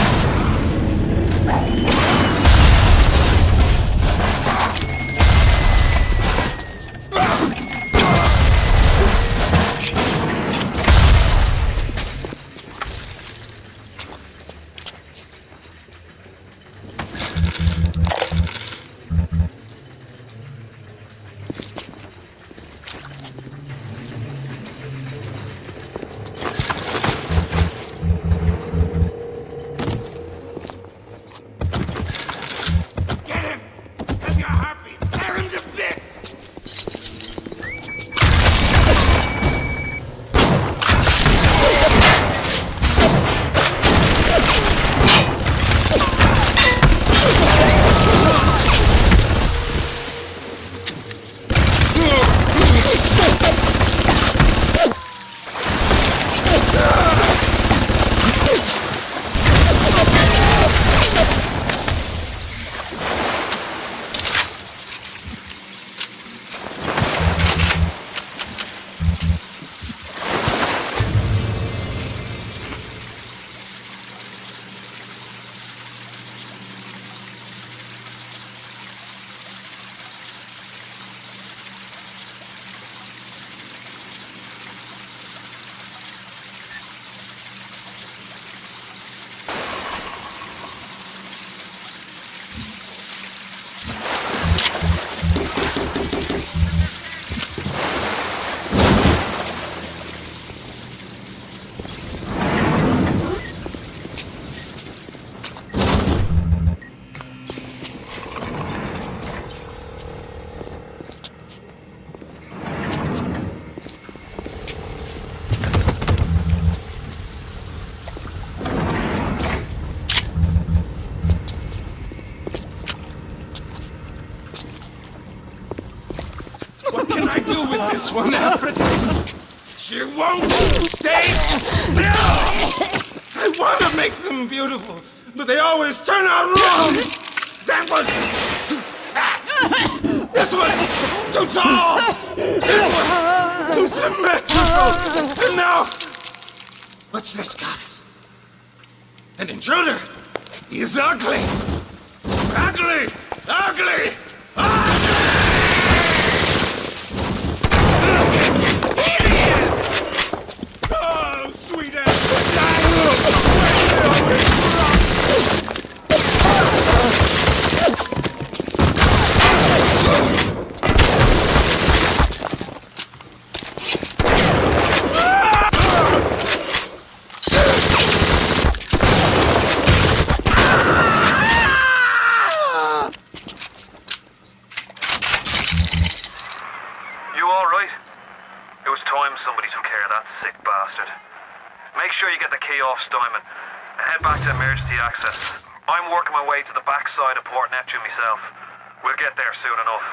S4: deal with this one, Aphrodite. She won't stay still! I want to make them beautiful, but they always turn out wrong! That one's too fat! This one's too tall! This one's too symmetrical! And now, what's this goddess? An intruder! He's ugly! Ugly! Ugly! Oh, sweet ass!
S3: You all right? It was time somebody took care of that sick bastard. Make sure you get the key off Steinman and head back to emergency access. I'm working my way to the backside of Port Neptune myself. We'll get there soon enough.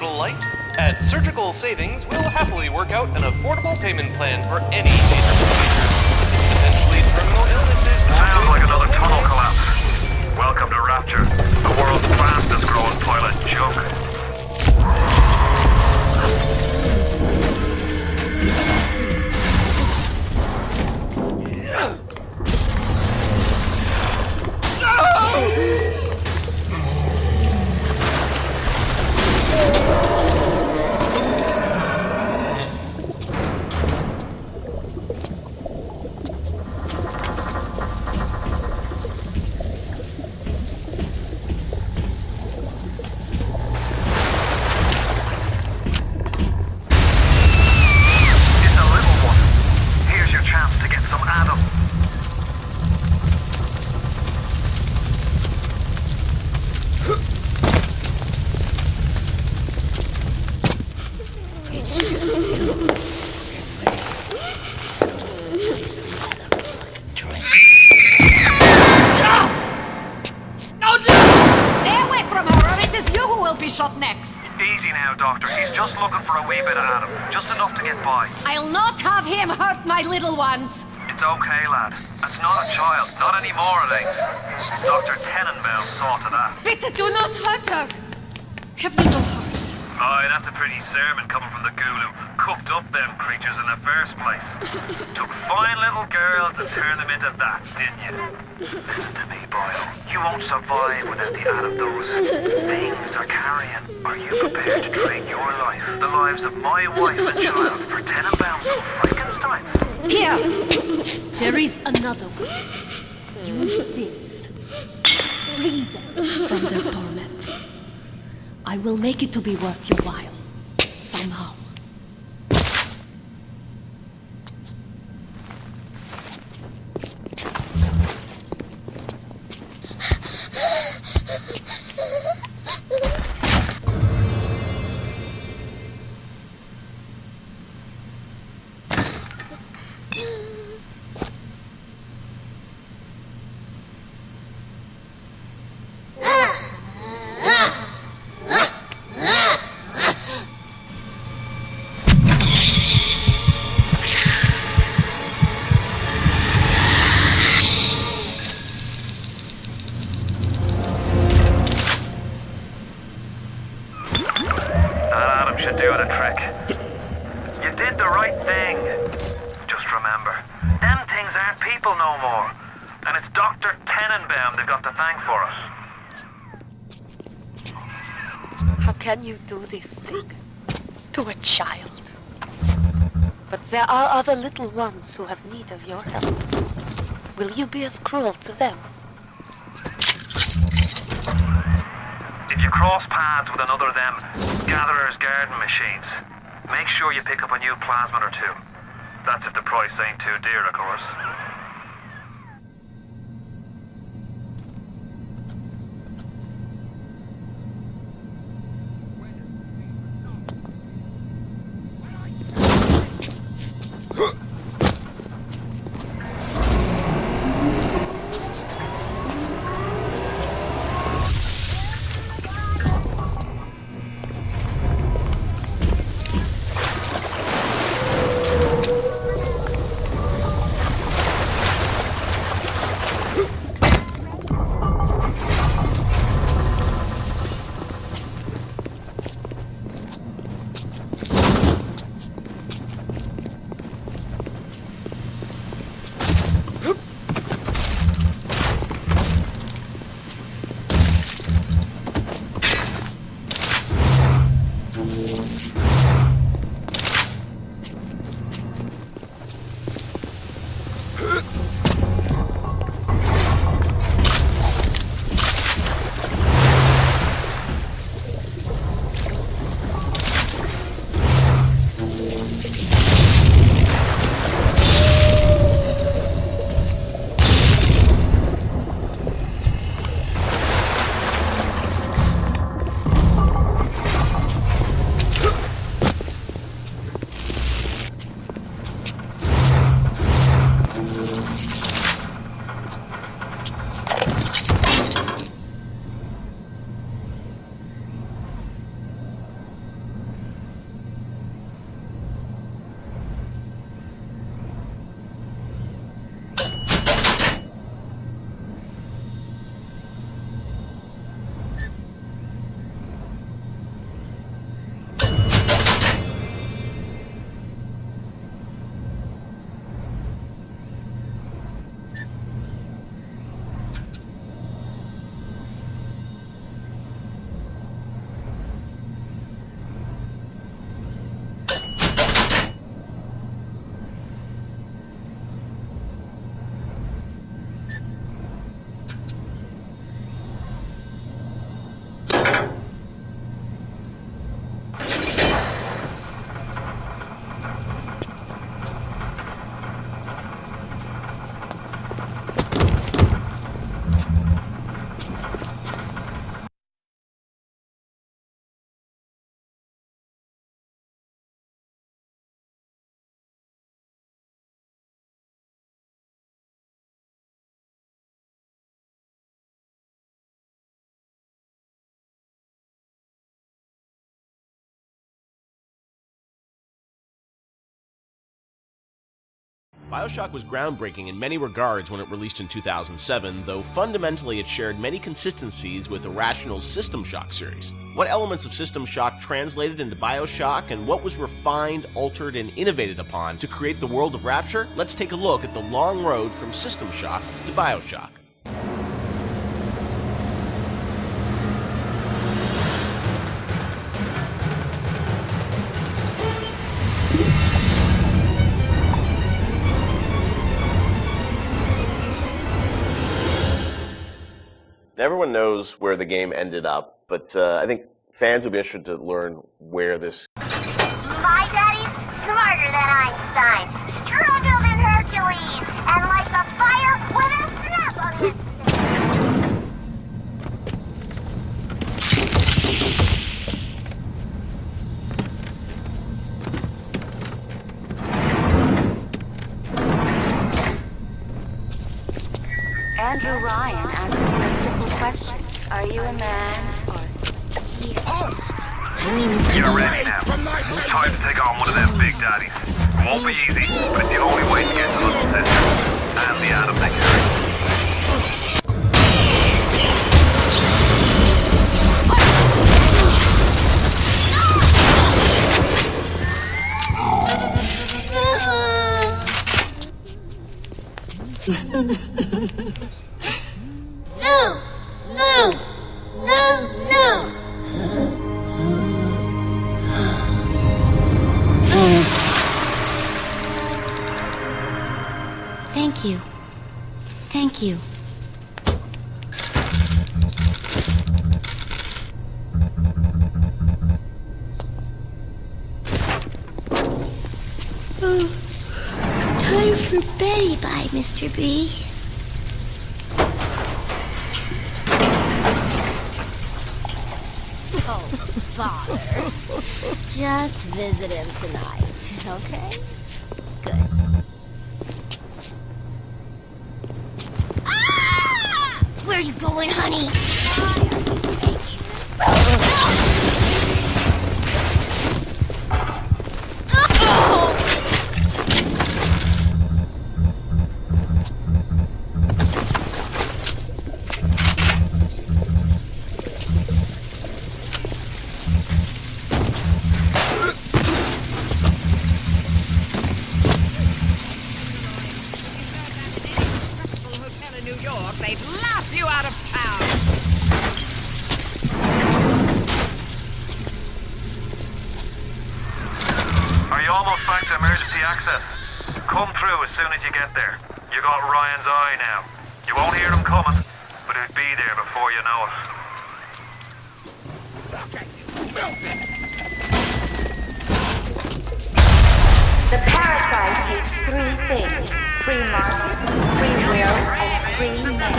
S16: little light? At Surgical Savings, we'll happily work out an affordable payment plan for any major procedure. Potentially terminal illnesses.
S3: Sounds like another tunnel collapse. Welcome to Rapture, the world's fastest growing pilot joke.
S12: Shot next.
S3: Easy now, Doctor. He's just looking for a wee bit of Adam. Just enough to get by.
S12: I'll not have him hurt my little ones.
S3: It's okay, lad. That's not a child. Not anymore, it ain't. Dr. Tenenbaum saw to that.
S12: Bitte do not hurt her. Have you no heart?
S3: Aye, that's a pretty sermon coming from the ghoul who cooked up them creatures in the first place. Took fine little girls and turned them into that, didn't you? Listen to me, Boyle. You won't survive without the Adam those things are carrying. Are you prepared to trade your life, the lives of my wife and child, for Tenenbaum's little Frankensteins?
S12: Here! There is another way. Use this. Free them from their torment. I will make it to be worth your while. Somehow.
S15: Can you do this thing to a child? But there are other little ones who have need of your help. Will you be as cruel to them?
S3: If you cross paths with another of them gatherer's garden machines, make sure you pick up a new plasmid or two. That's if the price ain't too dear, of course.
S8: BioShock was groundbreaking in many regards when it released in 2007, though fundamentally it shared many consistencies with Irrational's System Shock series. What elements of System Shock translated into BioShock, and what was refined, altered, and innovated upon to create the world of Rapture? Let's take a look at the long road from System Shock to BioShock. Everyone knows where the game ended up, but I think fans would be interested to learn where this...
S5: My daddy's smarter than Einstein, stronger than Hercules, and lights a fire with a snap of his
S17: Andrew Ryan asks you a simple question. Are you a man or...
S3: You're ready now. It's time to take on one of them big daddies. It won't be easy, but it's the only way to get to the little center and the atom they carry.
S5: No! No! No! No!
S17: Thank you. Thank you.
S5: Time for Betty Bye, Mr. B.
S12: Oh, bother. Just visit him tonight, okay? Good. Ah! Where are you going, honey?
S14: They'd laugh you out of town!
S3: Are you almost back to emergency access? Come through as soon as you get there. You got Ryan's eye now. You won't hear them coming, but it'll be there before you know it.
S17: The parasite hates three things: free markets, free will, and free men.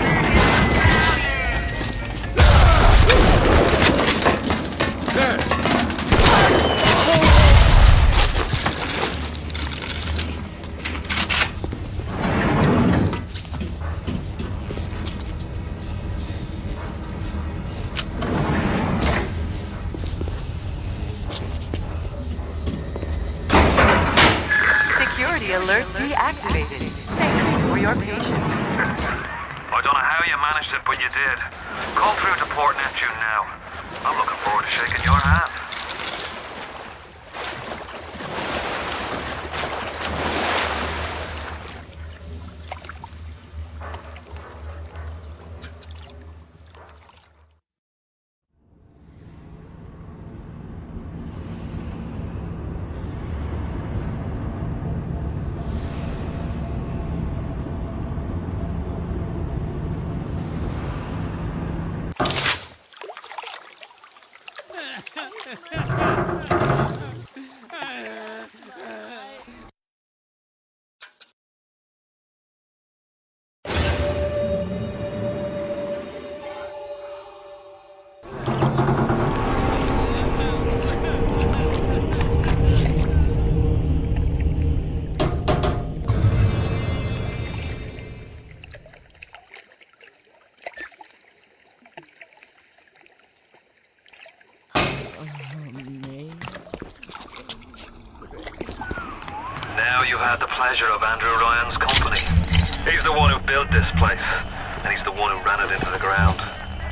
S18: Security alert deactivated. Thank you for your patience.
S3: I don't know how you managed it, but you did. Come through to Port Neptune now. I'm looking forward to shaking your hand. pleasure of Andrew Ryan's company. He's the one who built this place, and he's the one who ran it into the ground.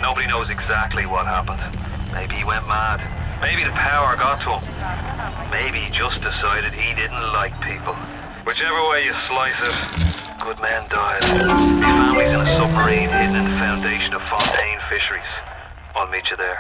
S3: Nobody knows exactly what happened. Maybe he went mad. Maybe the power got to him. Maybe he just decided he didn't like people. Whichever way you slice it, good men died. The family's in a submarine hidden in the foundation of Fontaine Fisheries. I'll meet you there.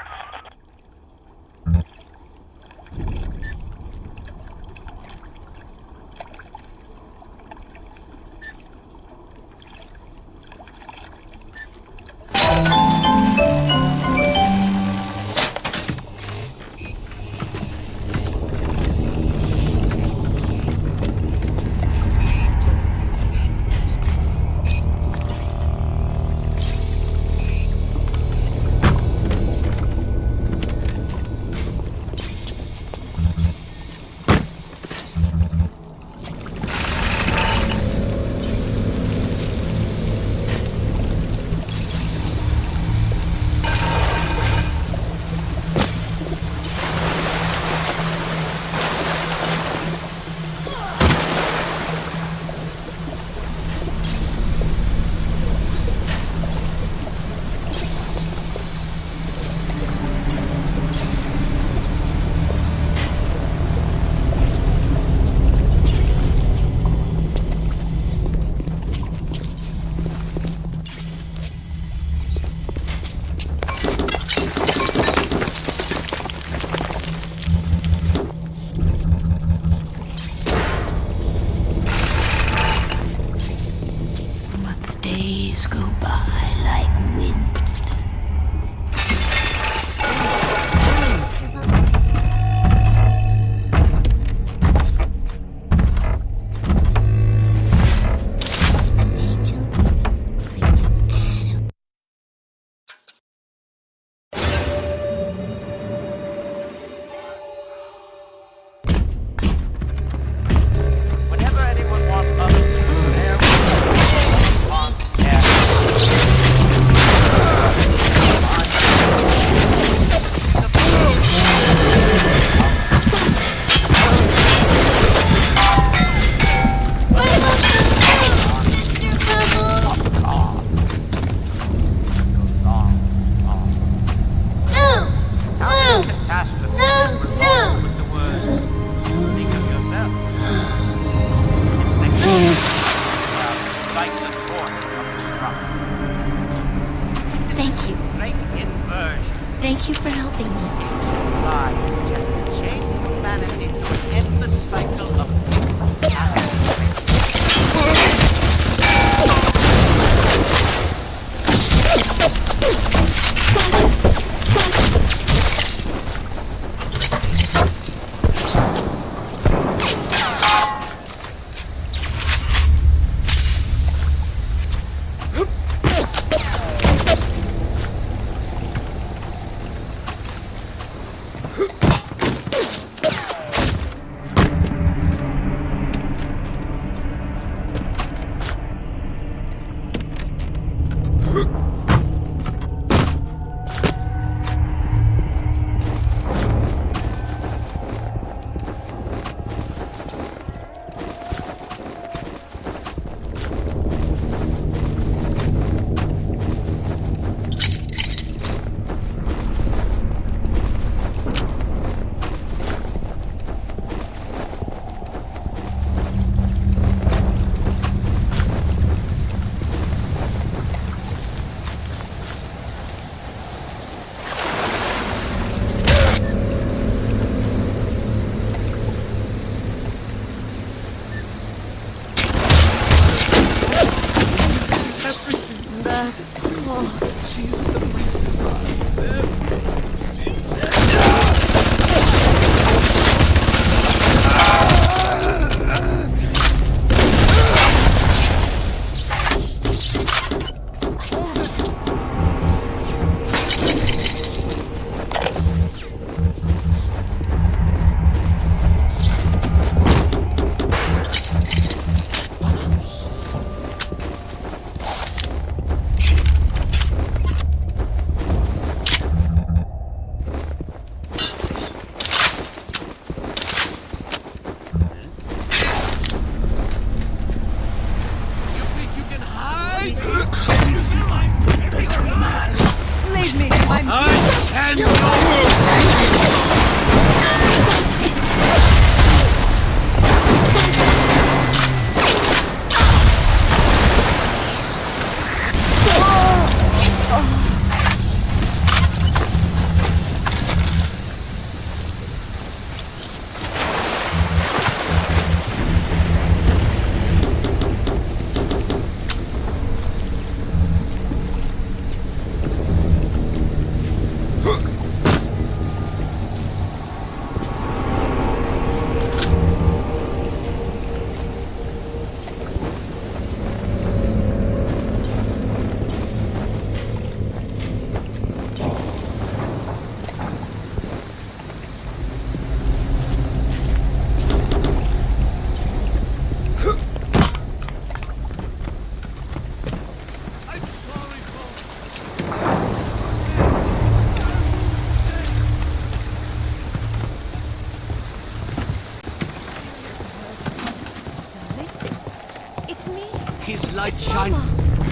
S6: his light shine.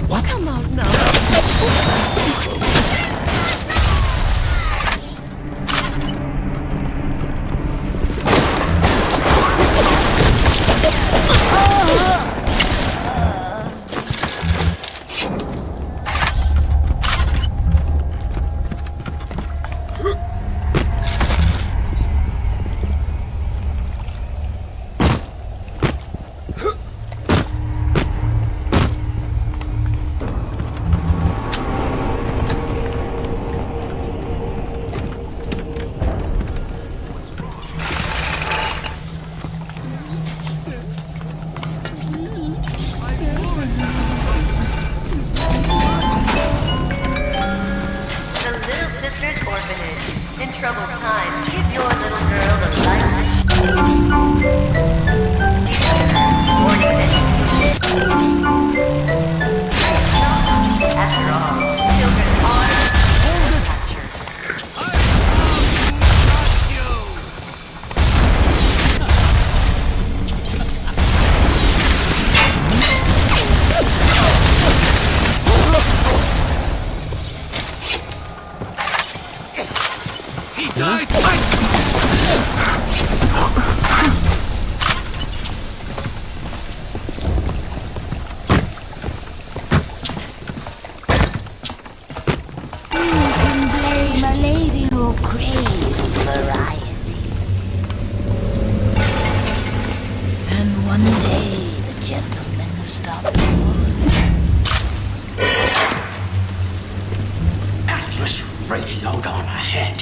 S12: What? Come out now.
S6: Radioed on ahead.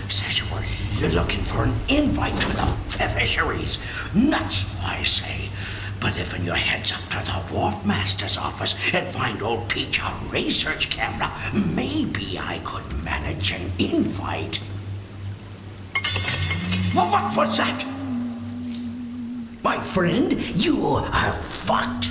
S6: Says you were looking for an invite to the fisheries. Nuts, I say. But if your head's up to the Wharf Master's office and find old Peach a research camera, maybe I could manage an invite. Well, what was that? My friend, you are fucked.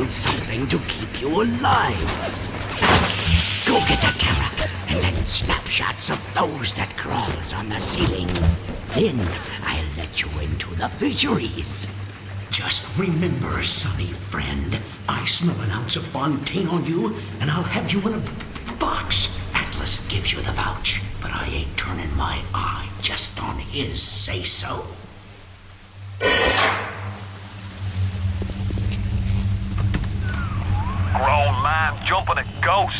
S6: Something to keep you alive. Go get that camera and then snapshots of those that crawls on the ceiling. Then I'll let you into the fisheries. Just remember, sonny friend, I smell an ounce of Fontaine on you, and I'll have you in a box. Atlas gives you the vouch, but I ain't turning my eye just on his say-so.
S3: Grown man jumping at ghosts.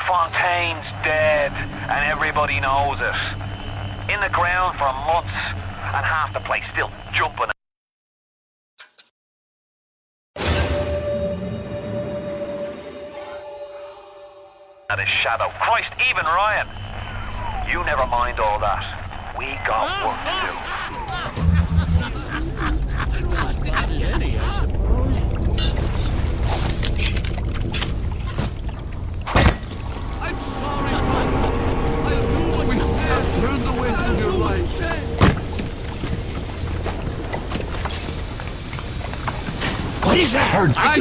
S3: Fontaine's dead, and everybody knows it. In the ground for months, and half the place still jumping. At his shadow. Christ, even Ryan. You never mind all that. We got work to do.
S6: Turn the wind from your life. What is that? I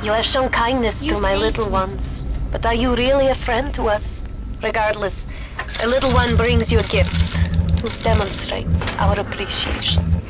S15: You have shown kindness to my little ones, but are you really a friend to us? Regardless, a little one brings you a gift to demonstrate our appreciation.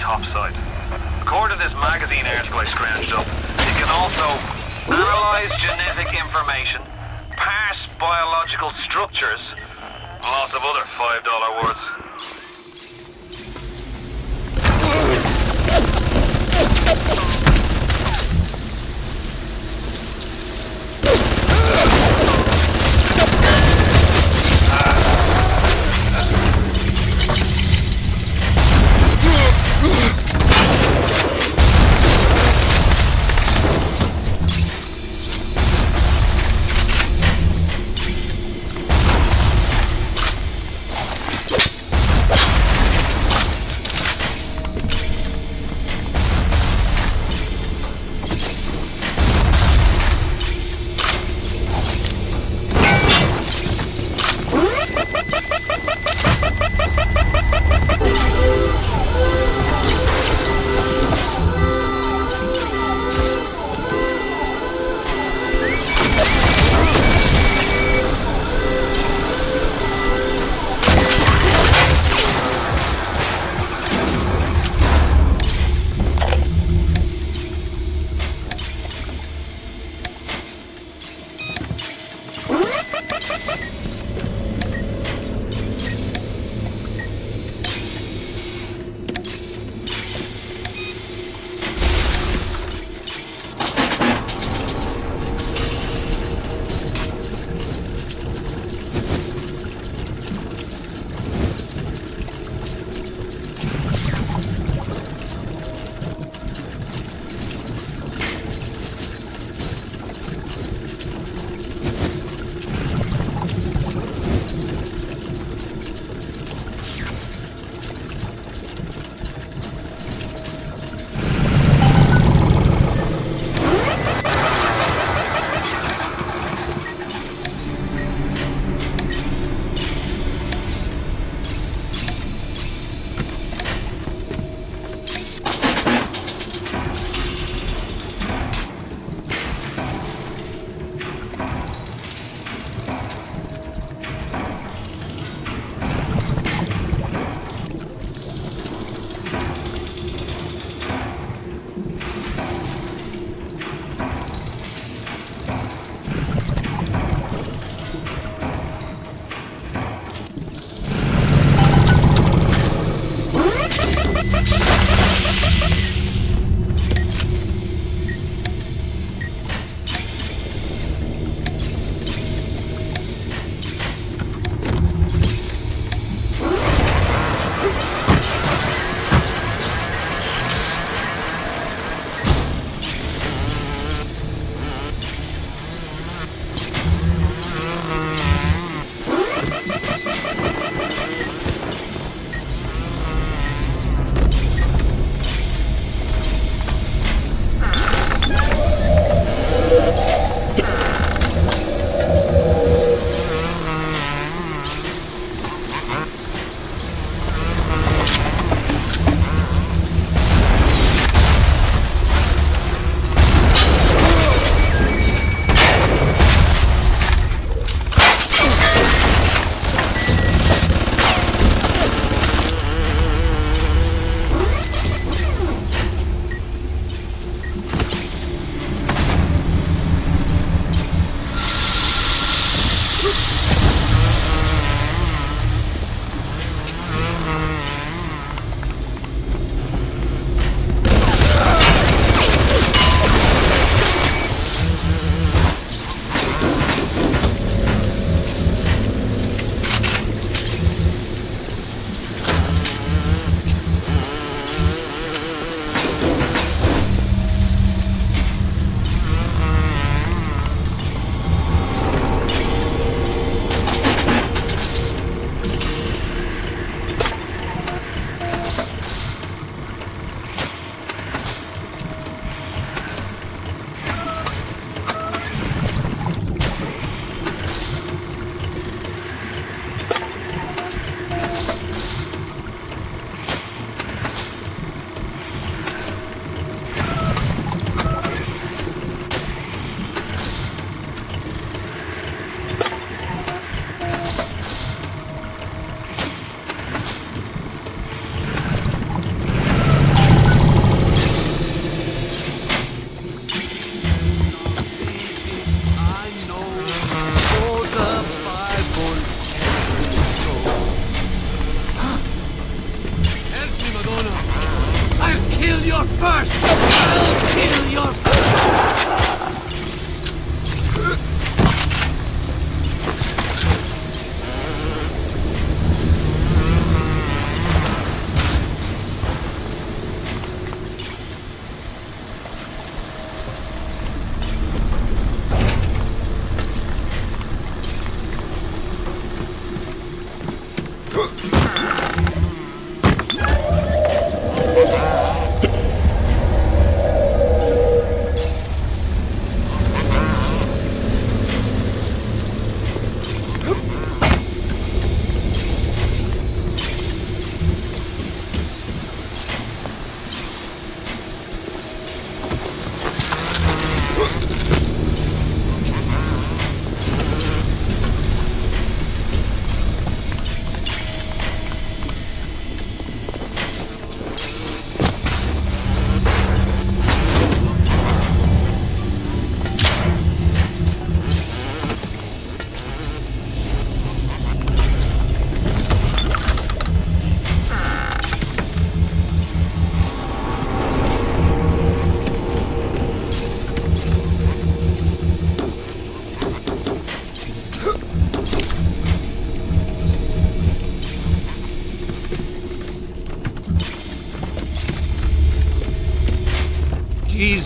S3: topside. According to this magazine article I scrounged up, you can also analyze genetic information, parse biological structures, and lots of other $5 words.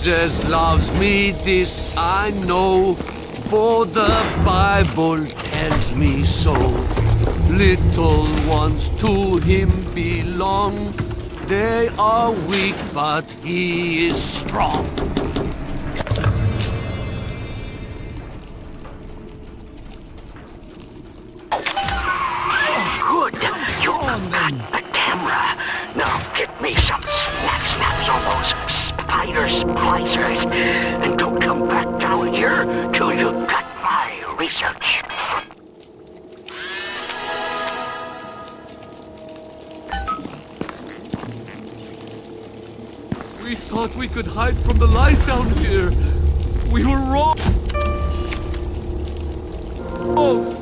S19: Jesus loves me, this I know, for the Bible tells me so. Little ones to him belong. They are weak, but he is strong.
S11: Good. You got the camera. Now get me some snaps on those spider splicers. And don't come back down here till you got my research.
S19: We thought we could hide from the light down here. We were wrong. Oh.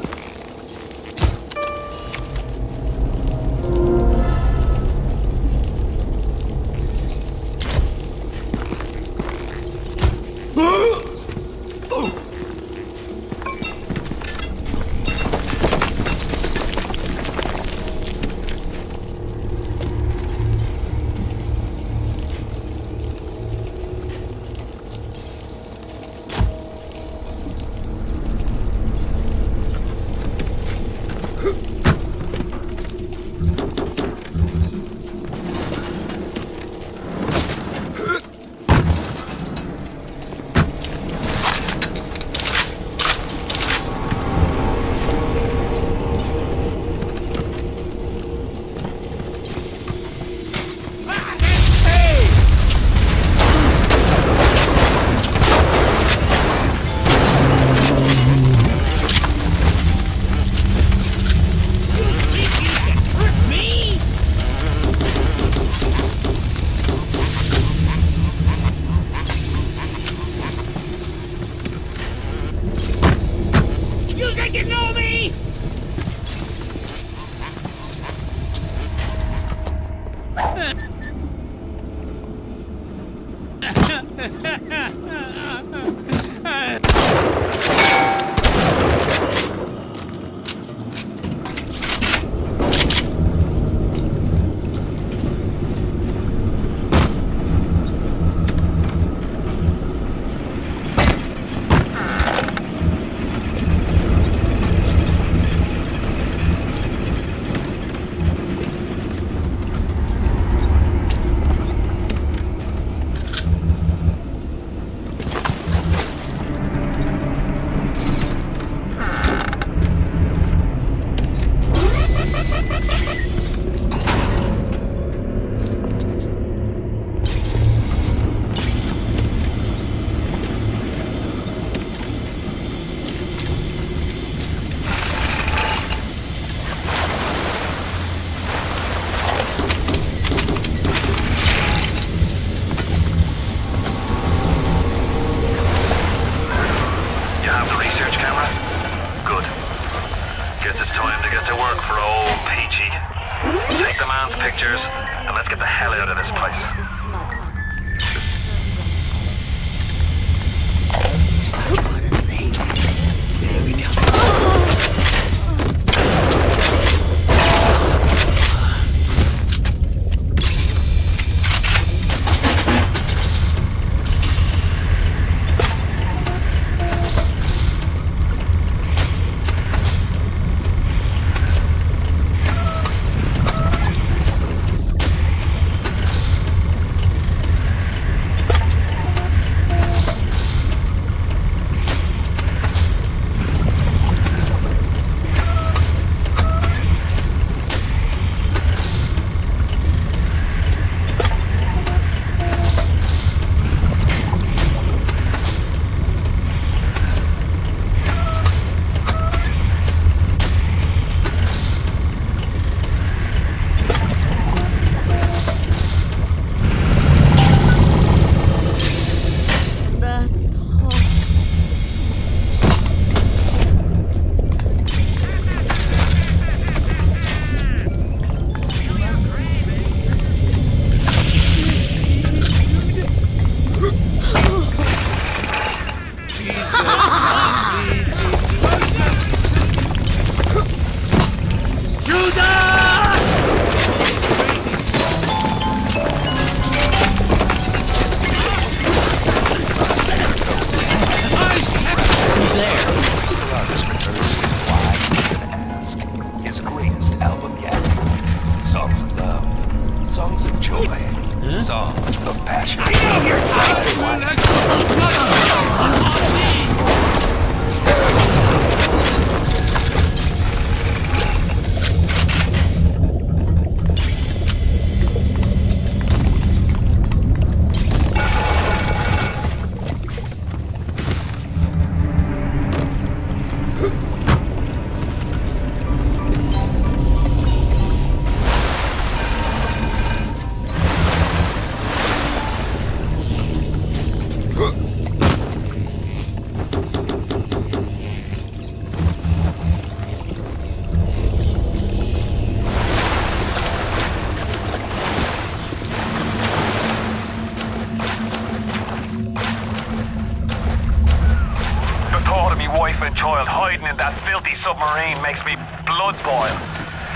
S3: wife and child hiding in that filthy submarine makes me blood boil.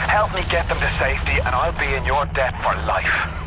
S3: Help me get them to safety and I'll be in your debt for life.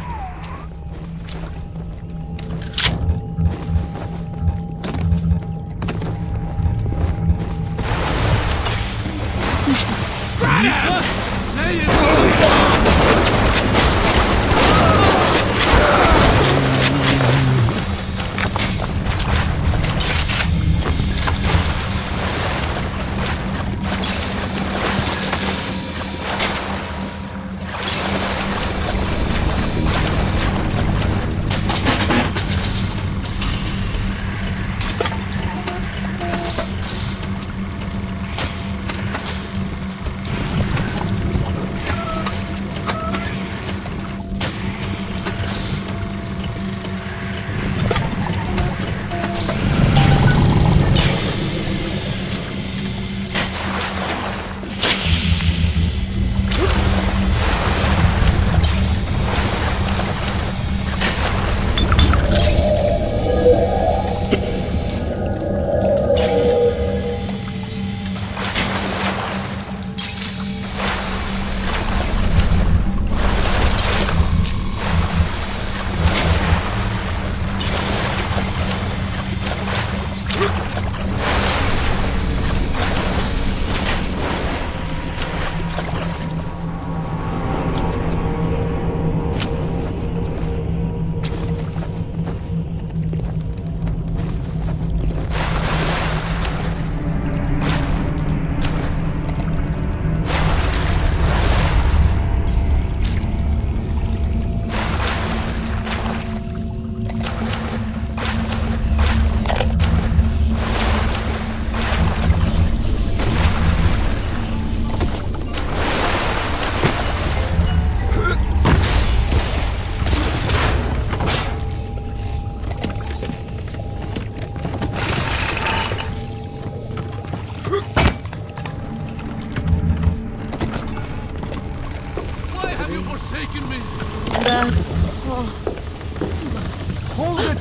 S19: Hold it!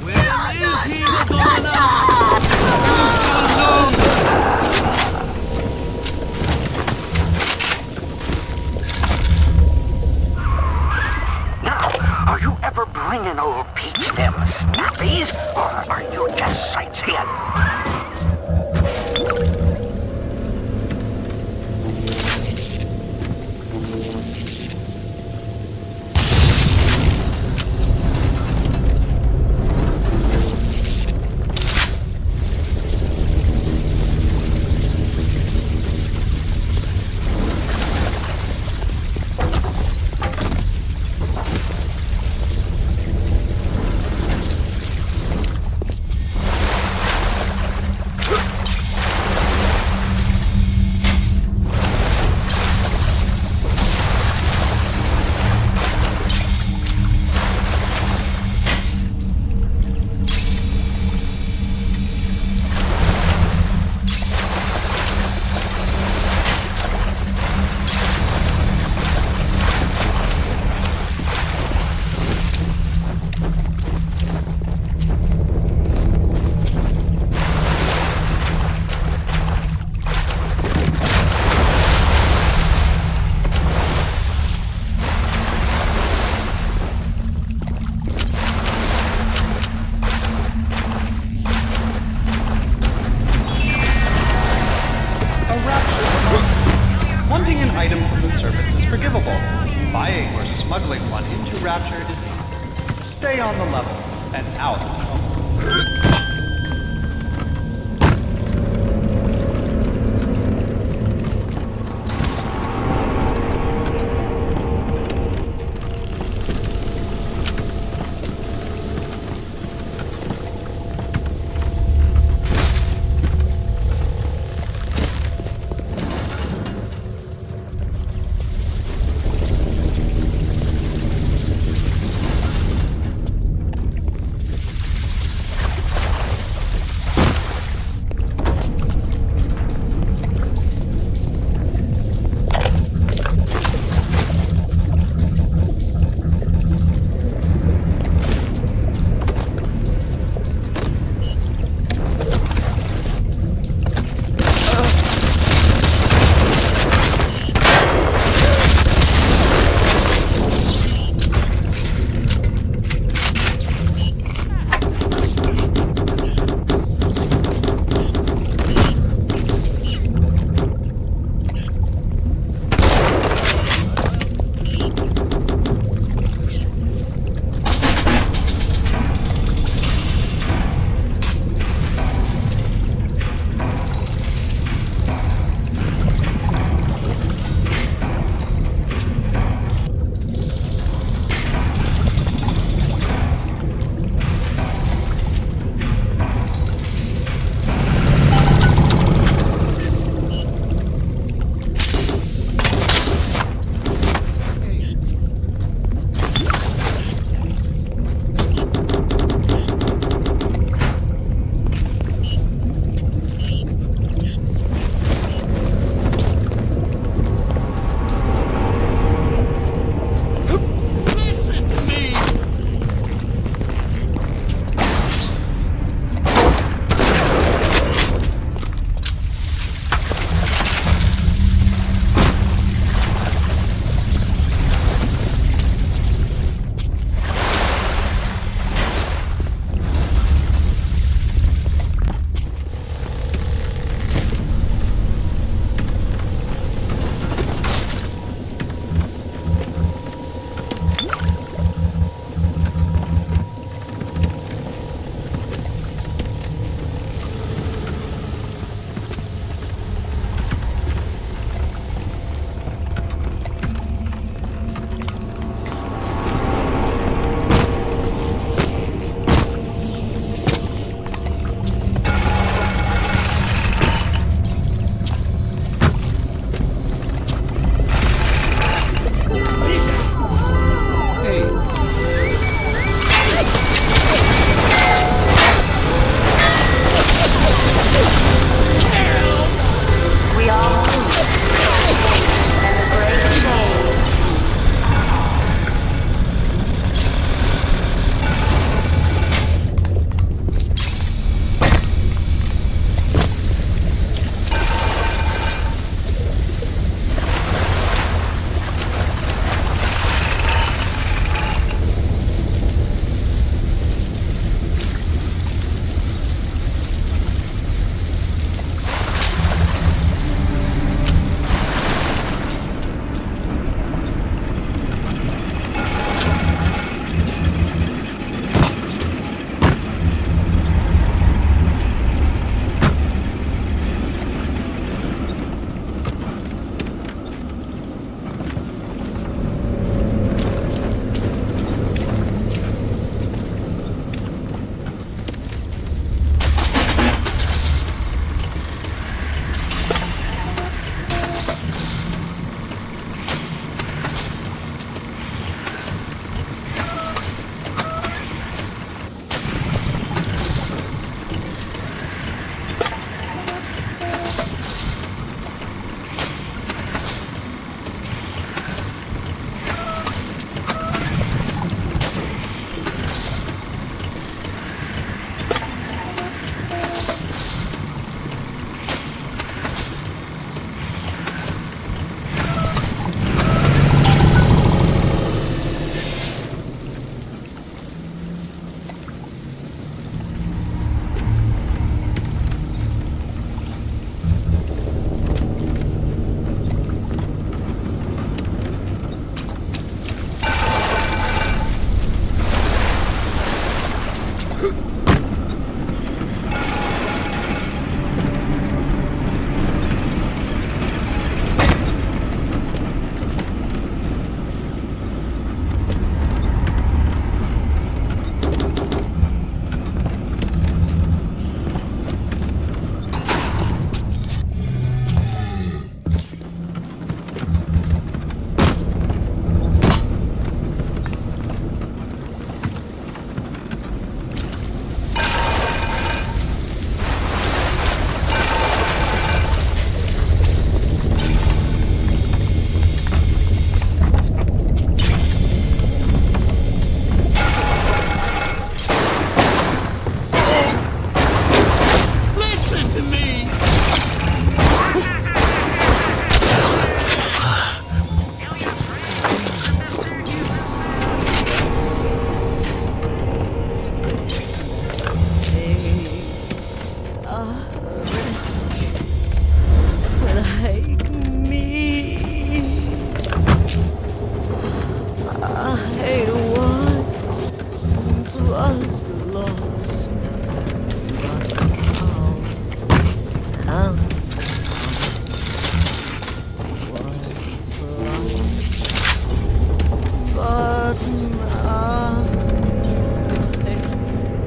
S19: Where is he, Madonna?
S6: Now, are you ever bringing old peach them snappies, or are you just sightseeing?
S20: Wanting an item from the service is forgivable. Buying or smuggling one into Rapture is not. Stay on the level and out of trouble.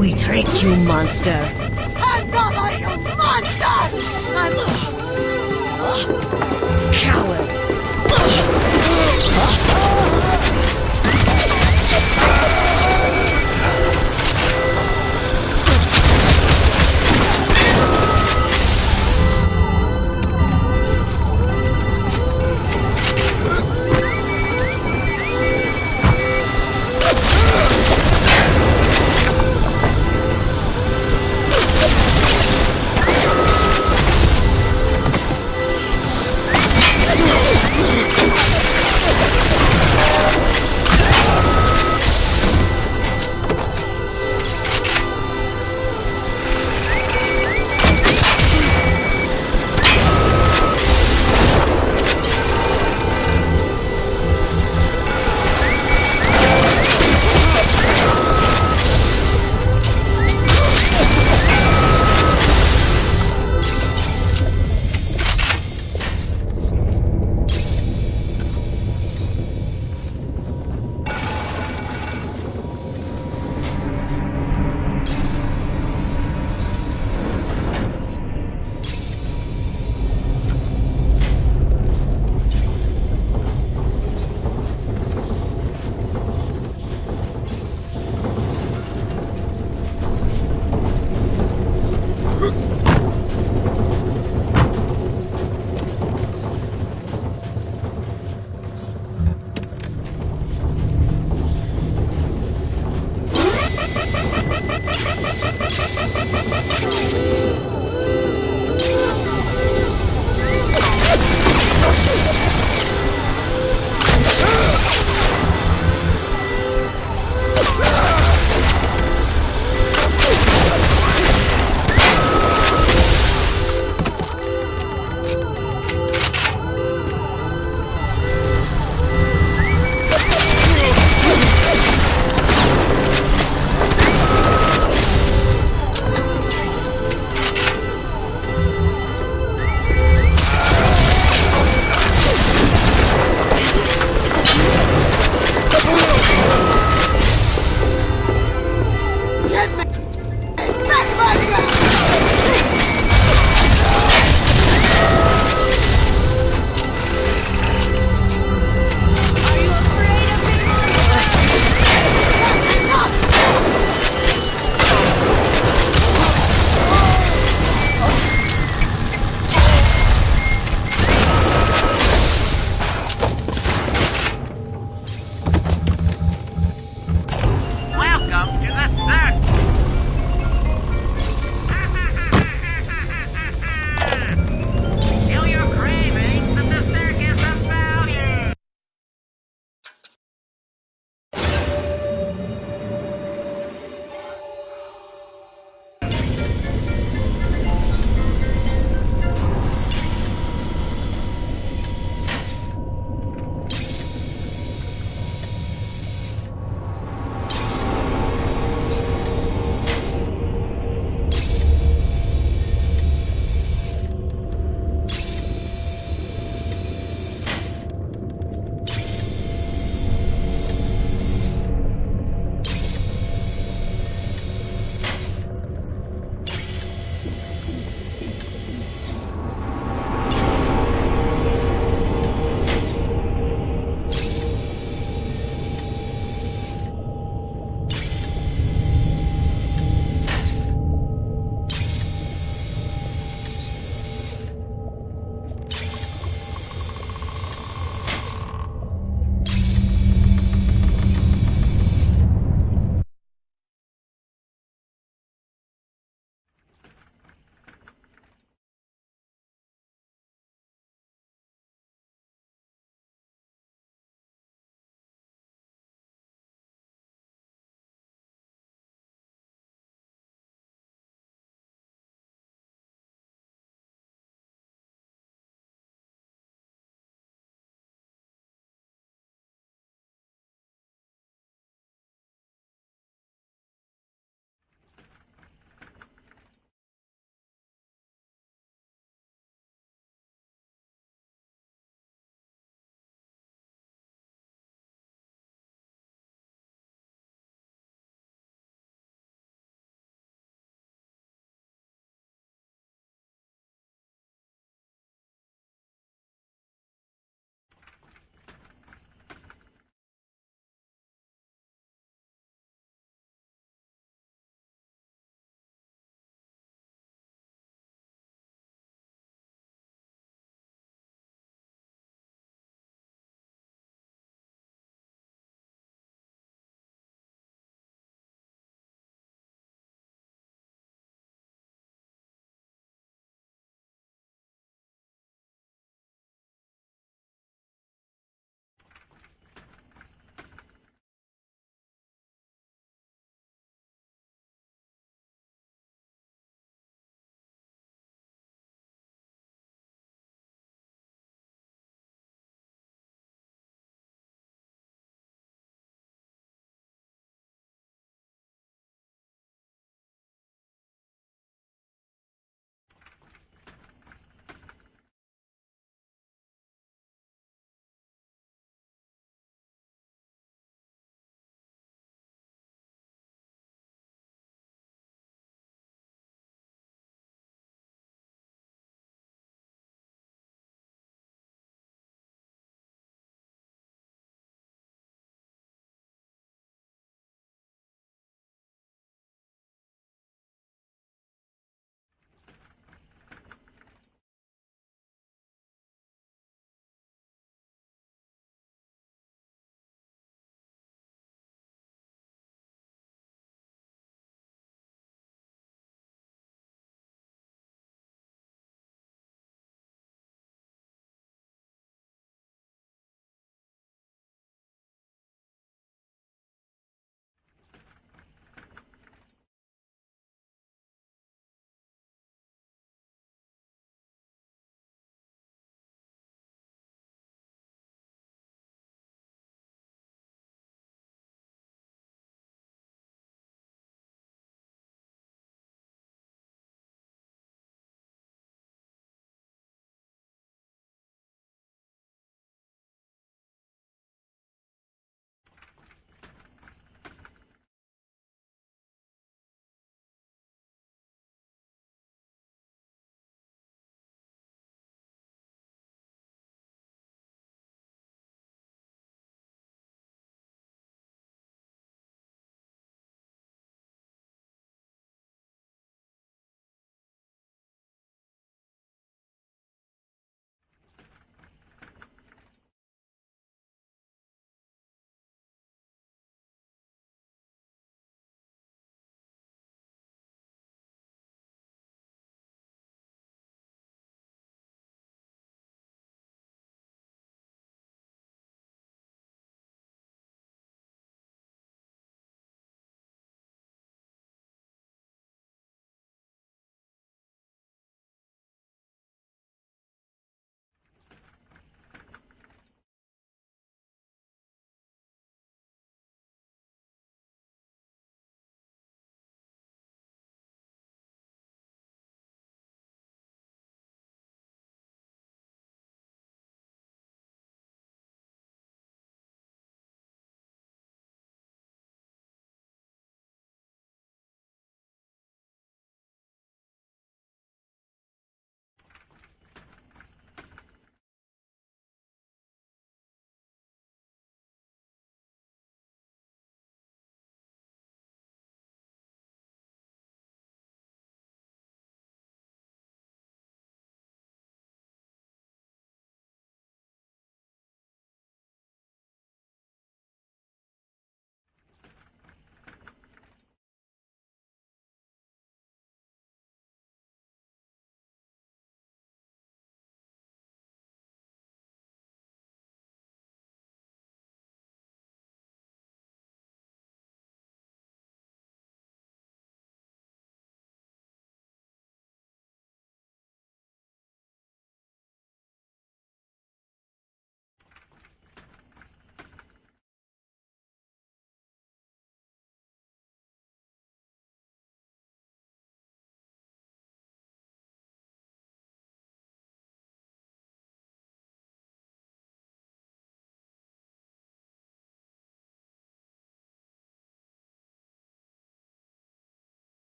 S12: We tricked you, monster.
S5: Hands off on you, monster!
S12: I'm a coward.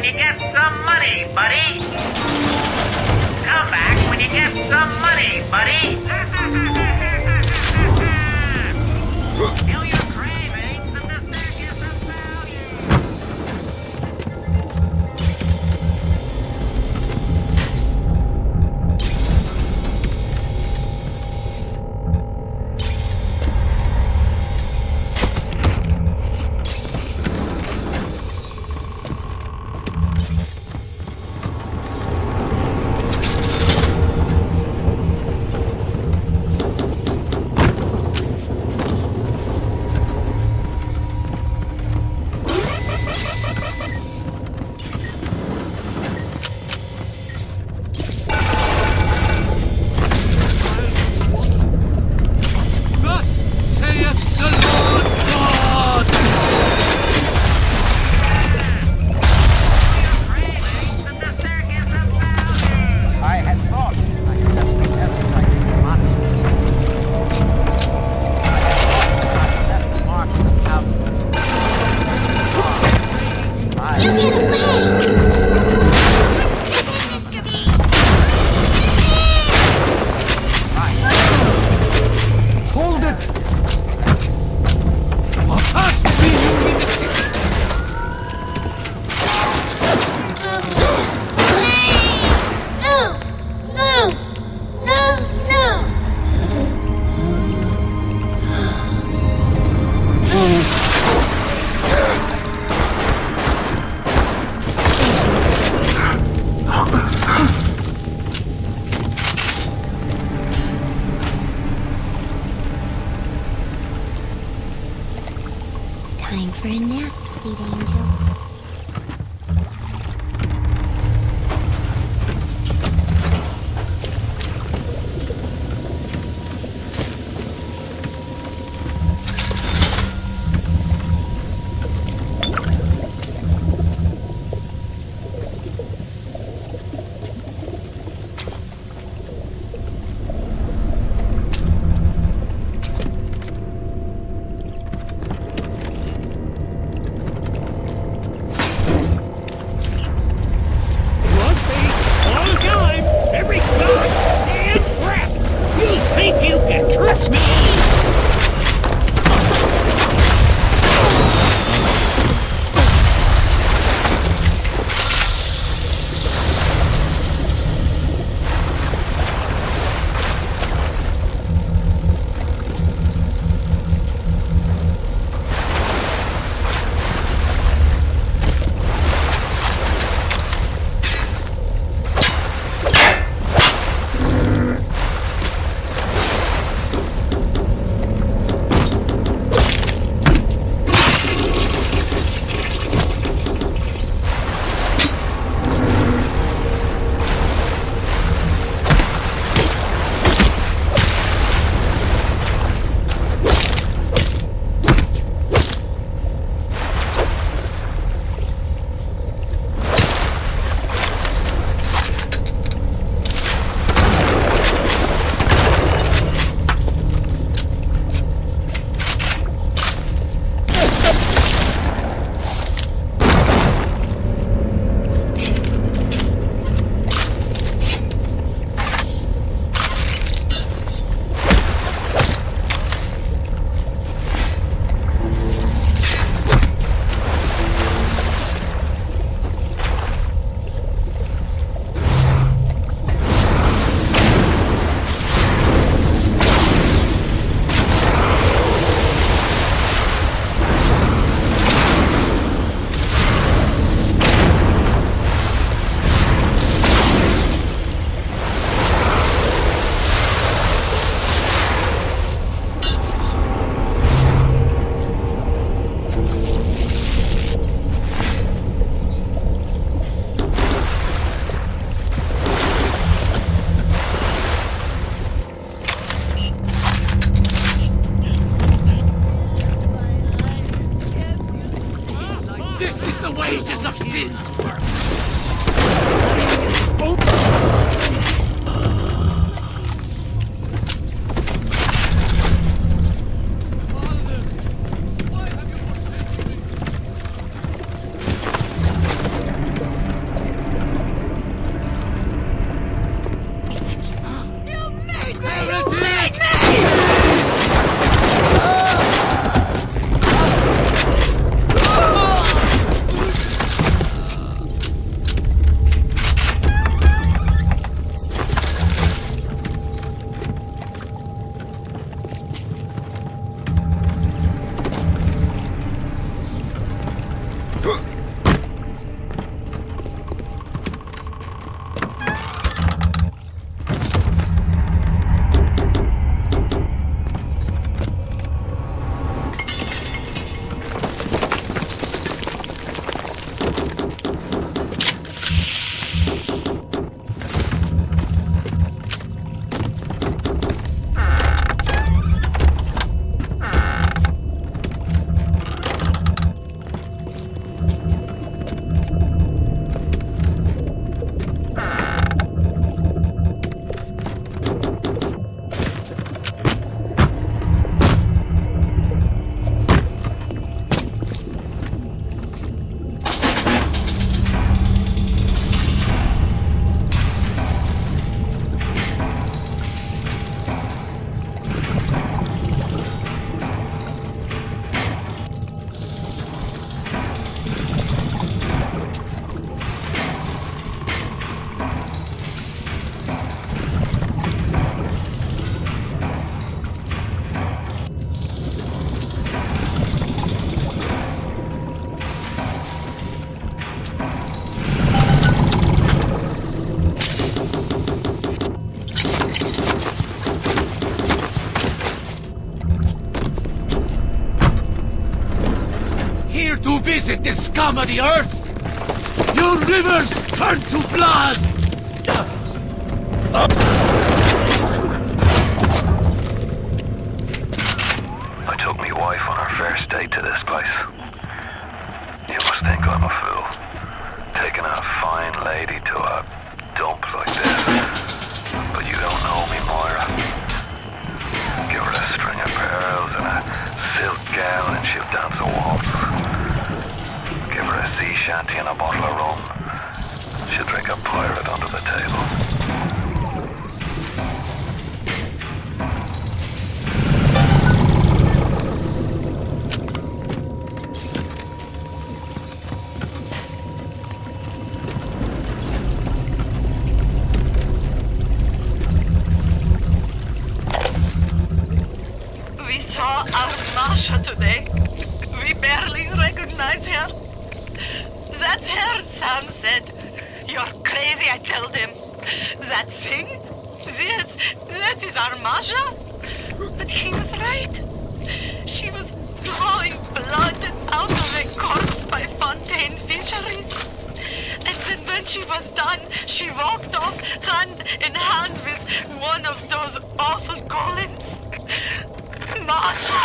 S14: when you get some money, buddy. Come back when you get some money, buddy. Feel your cravings and the circus of value.
S5: Time for a nap, sweet angel.
S6: wages of sin.
S19: here to visit the scum of the earth? Your rivers turn to blood!
S3: I took me wife on her first date to this place. You must think I'm a fool. Taking a fine lady to a dump like this. But you don't know me, Moira. Give her a string of pearls and a silk gown and she'll dance a waltz. Give her a sea shanty and a bottle of rum. She'll drink a pirate under the table.
S18: We saw our Masha today. We barely recognize her. That's her, Sam said. You're crazy, I told him. That thing? That is our Masha? But he was right. She was drawing blood out of a corpse by Fontaine Fisheries. And then when she was done, she walked off hand in hand with one of those awful golems. Masha!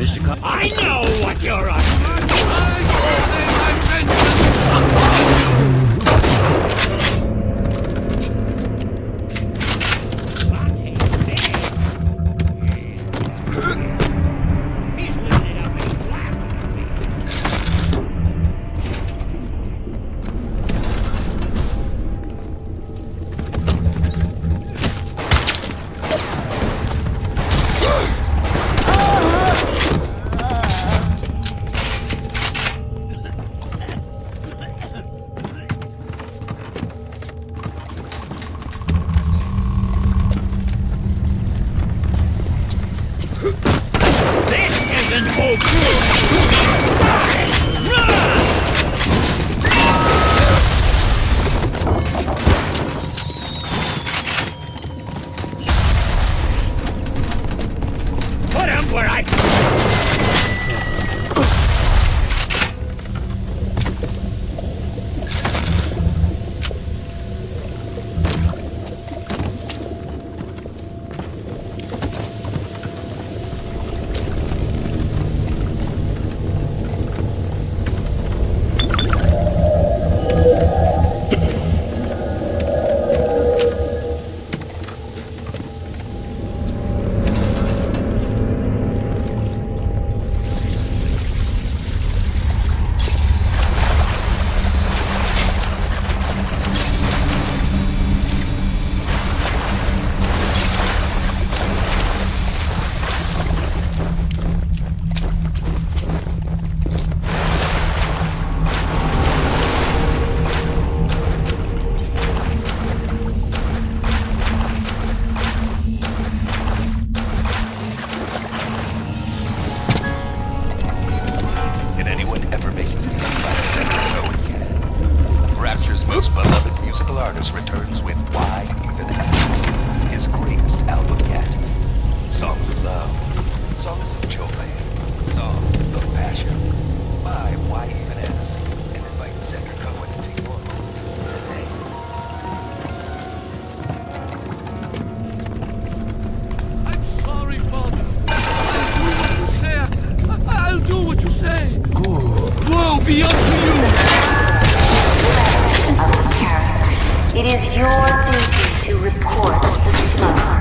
S19: Mr. I know what you're up to!
S17: It is your duty to report the smuggler.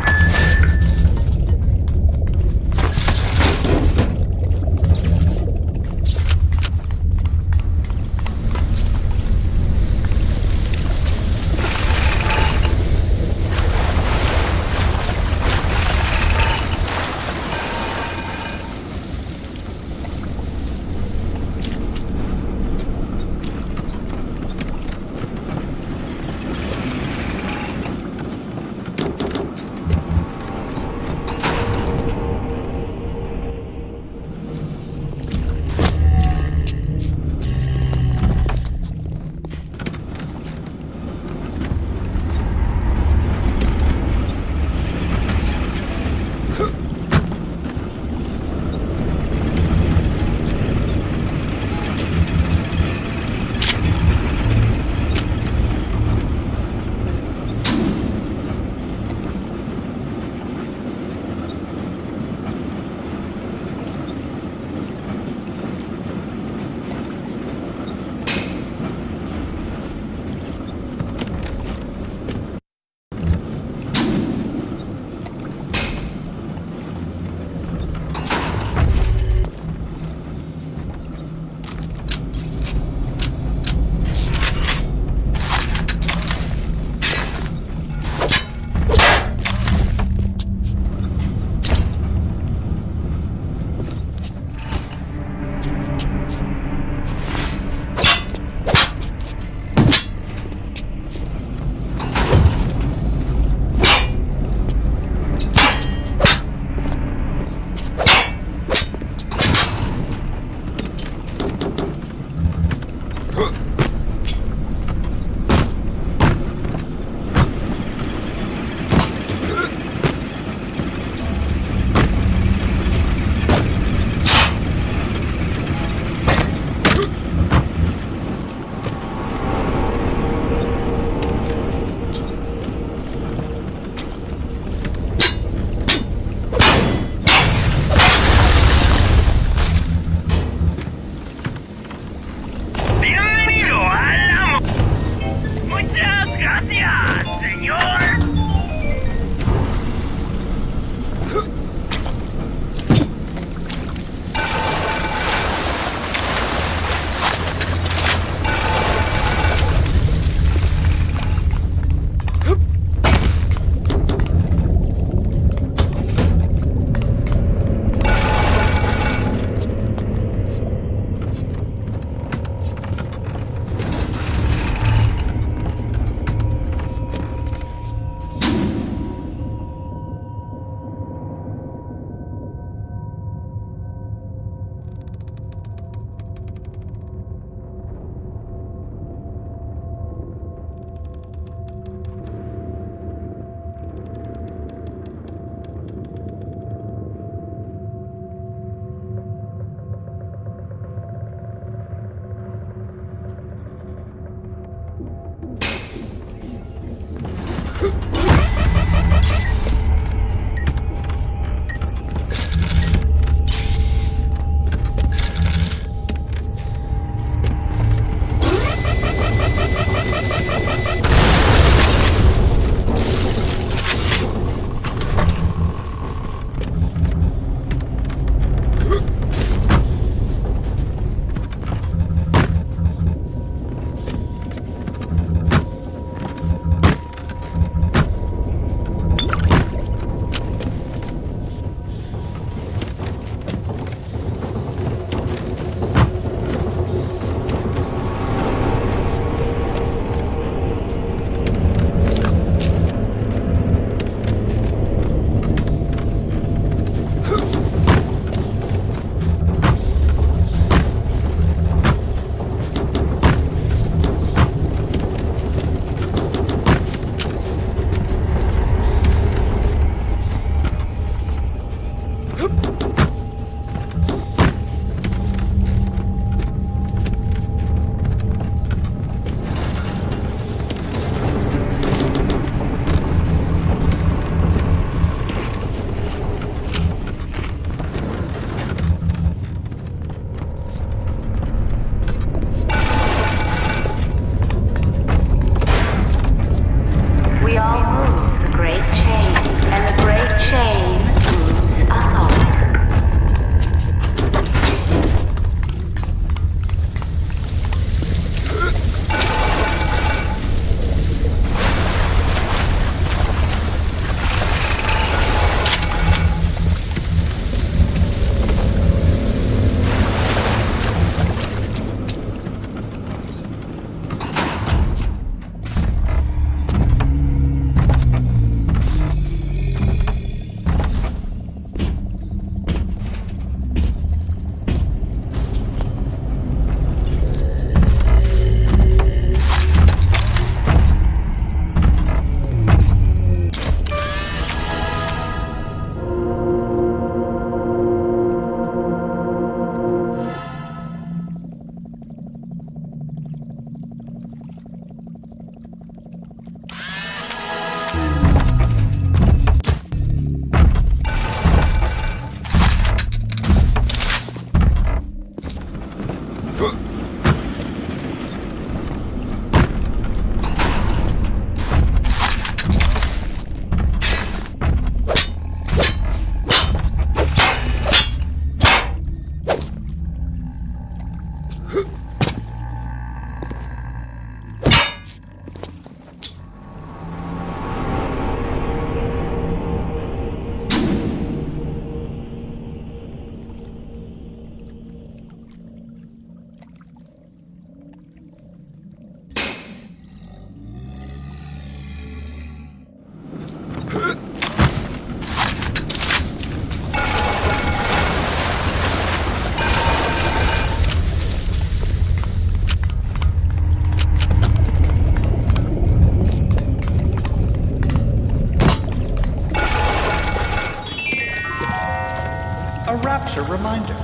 S20: Rapture reminder.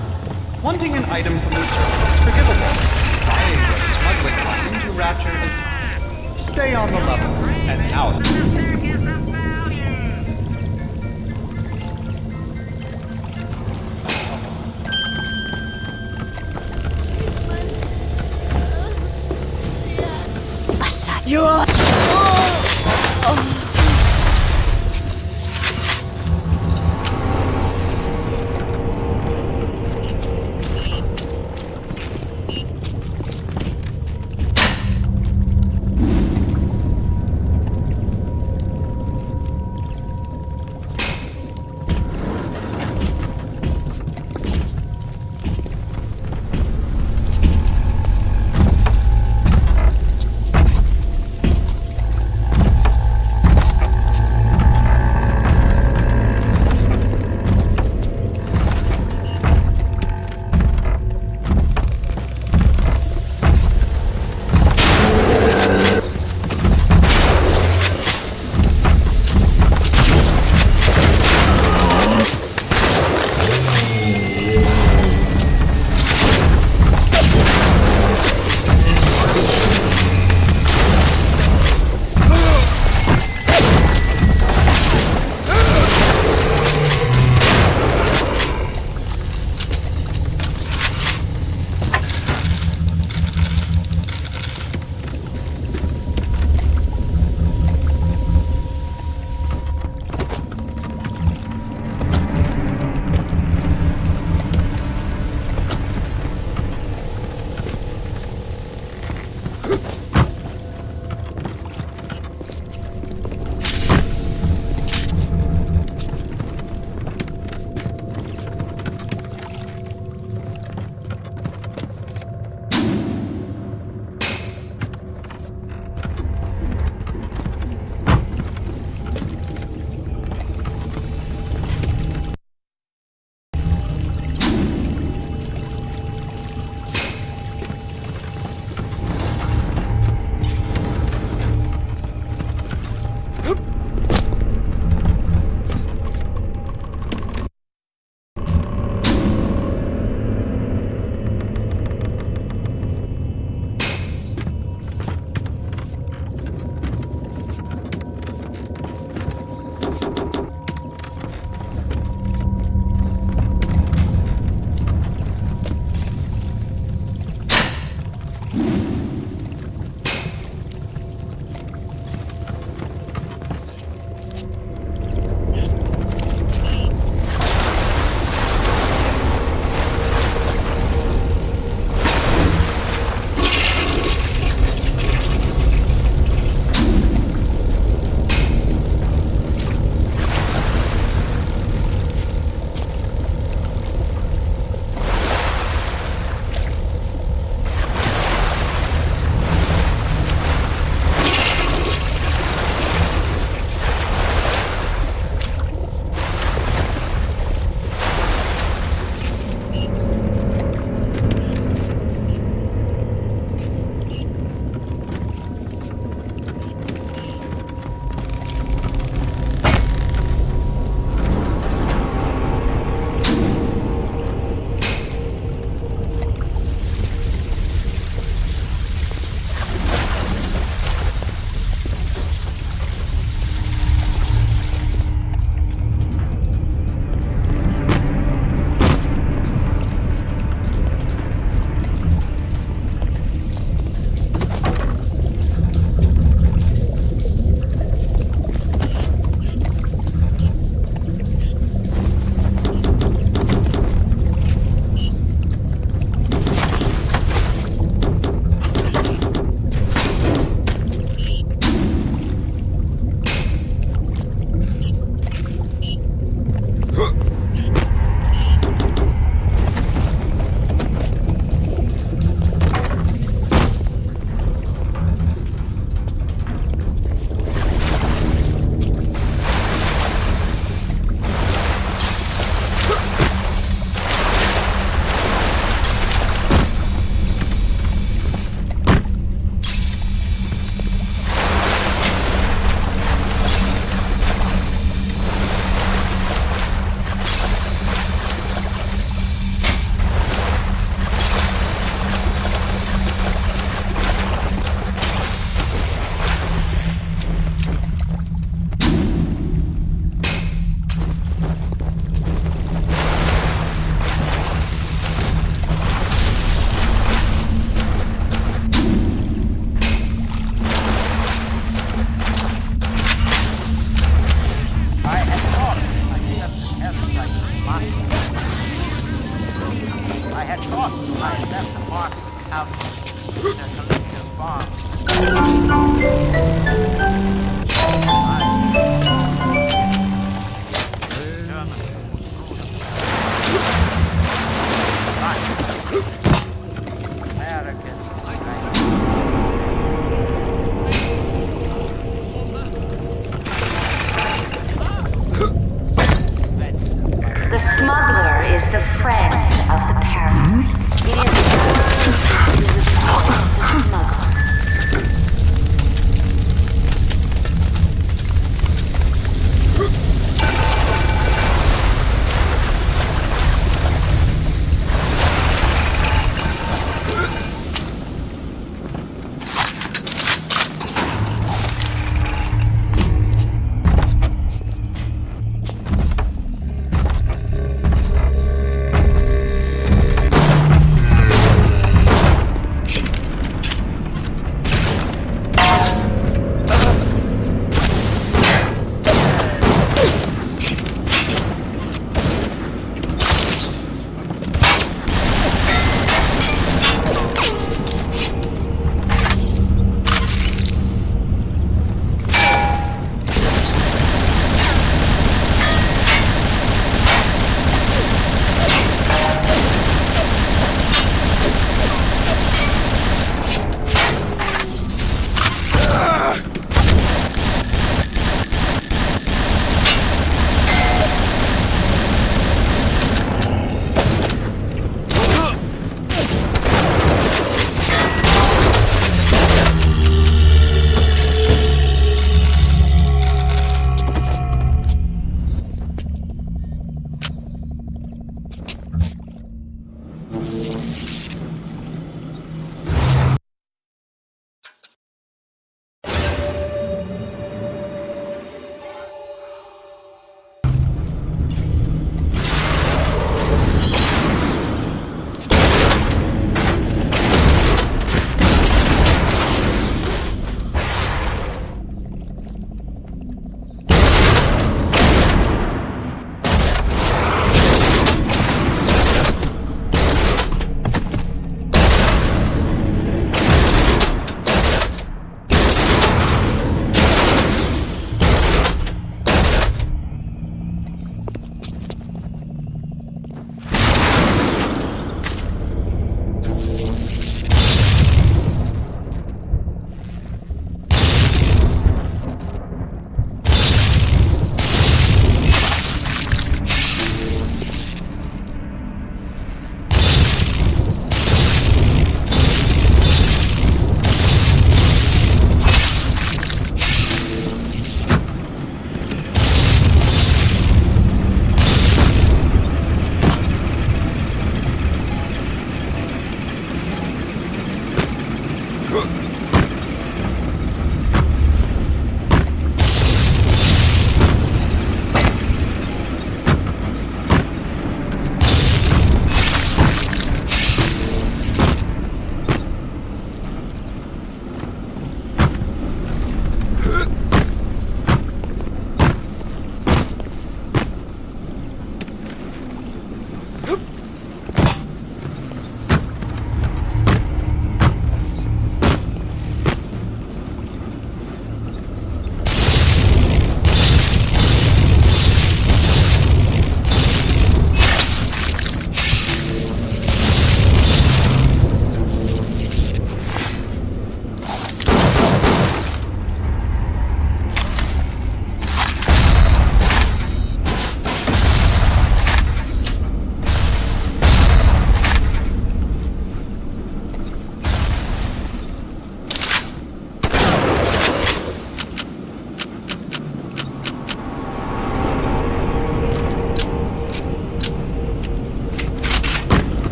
S20: Wanting an item from the service is forgivable. Buying or smuggling one into Rapture is not. Stay on the level and out.
S12: You are.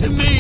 S19: to me!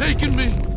S19: Forsaken me!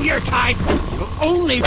S6: your type. You'll only...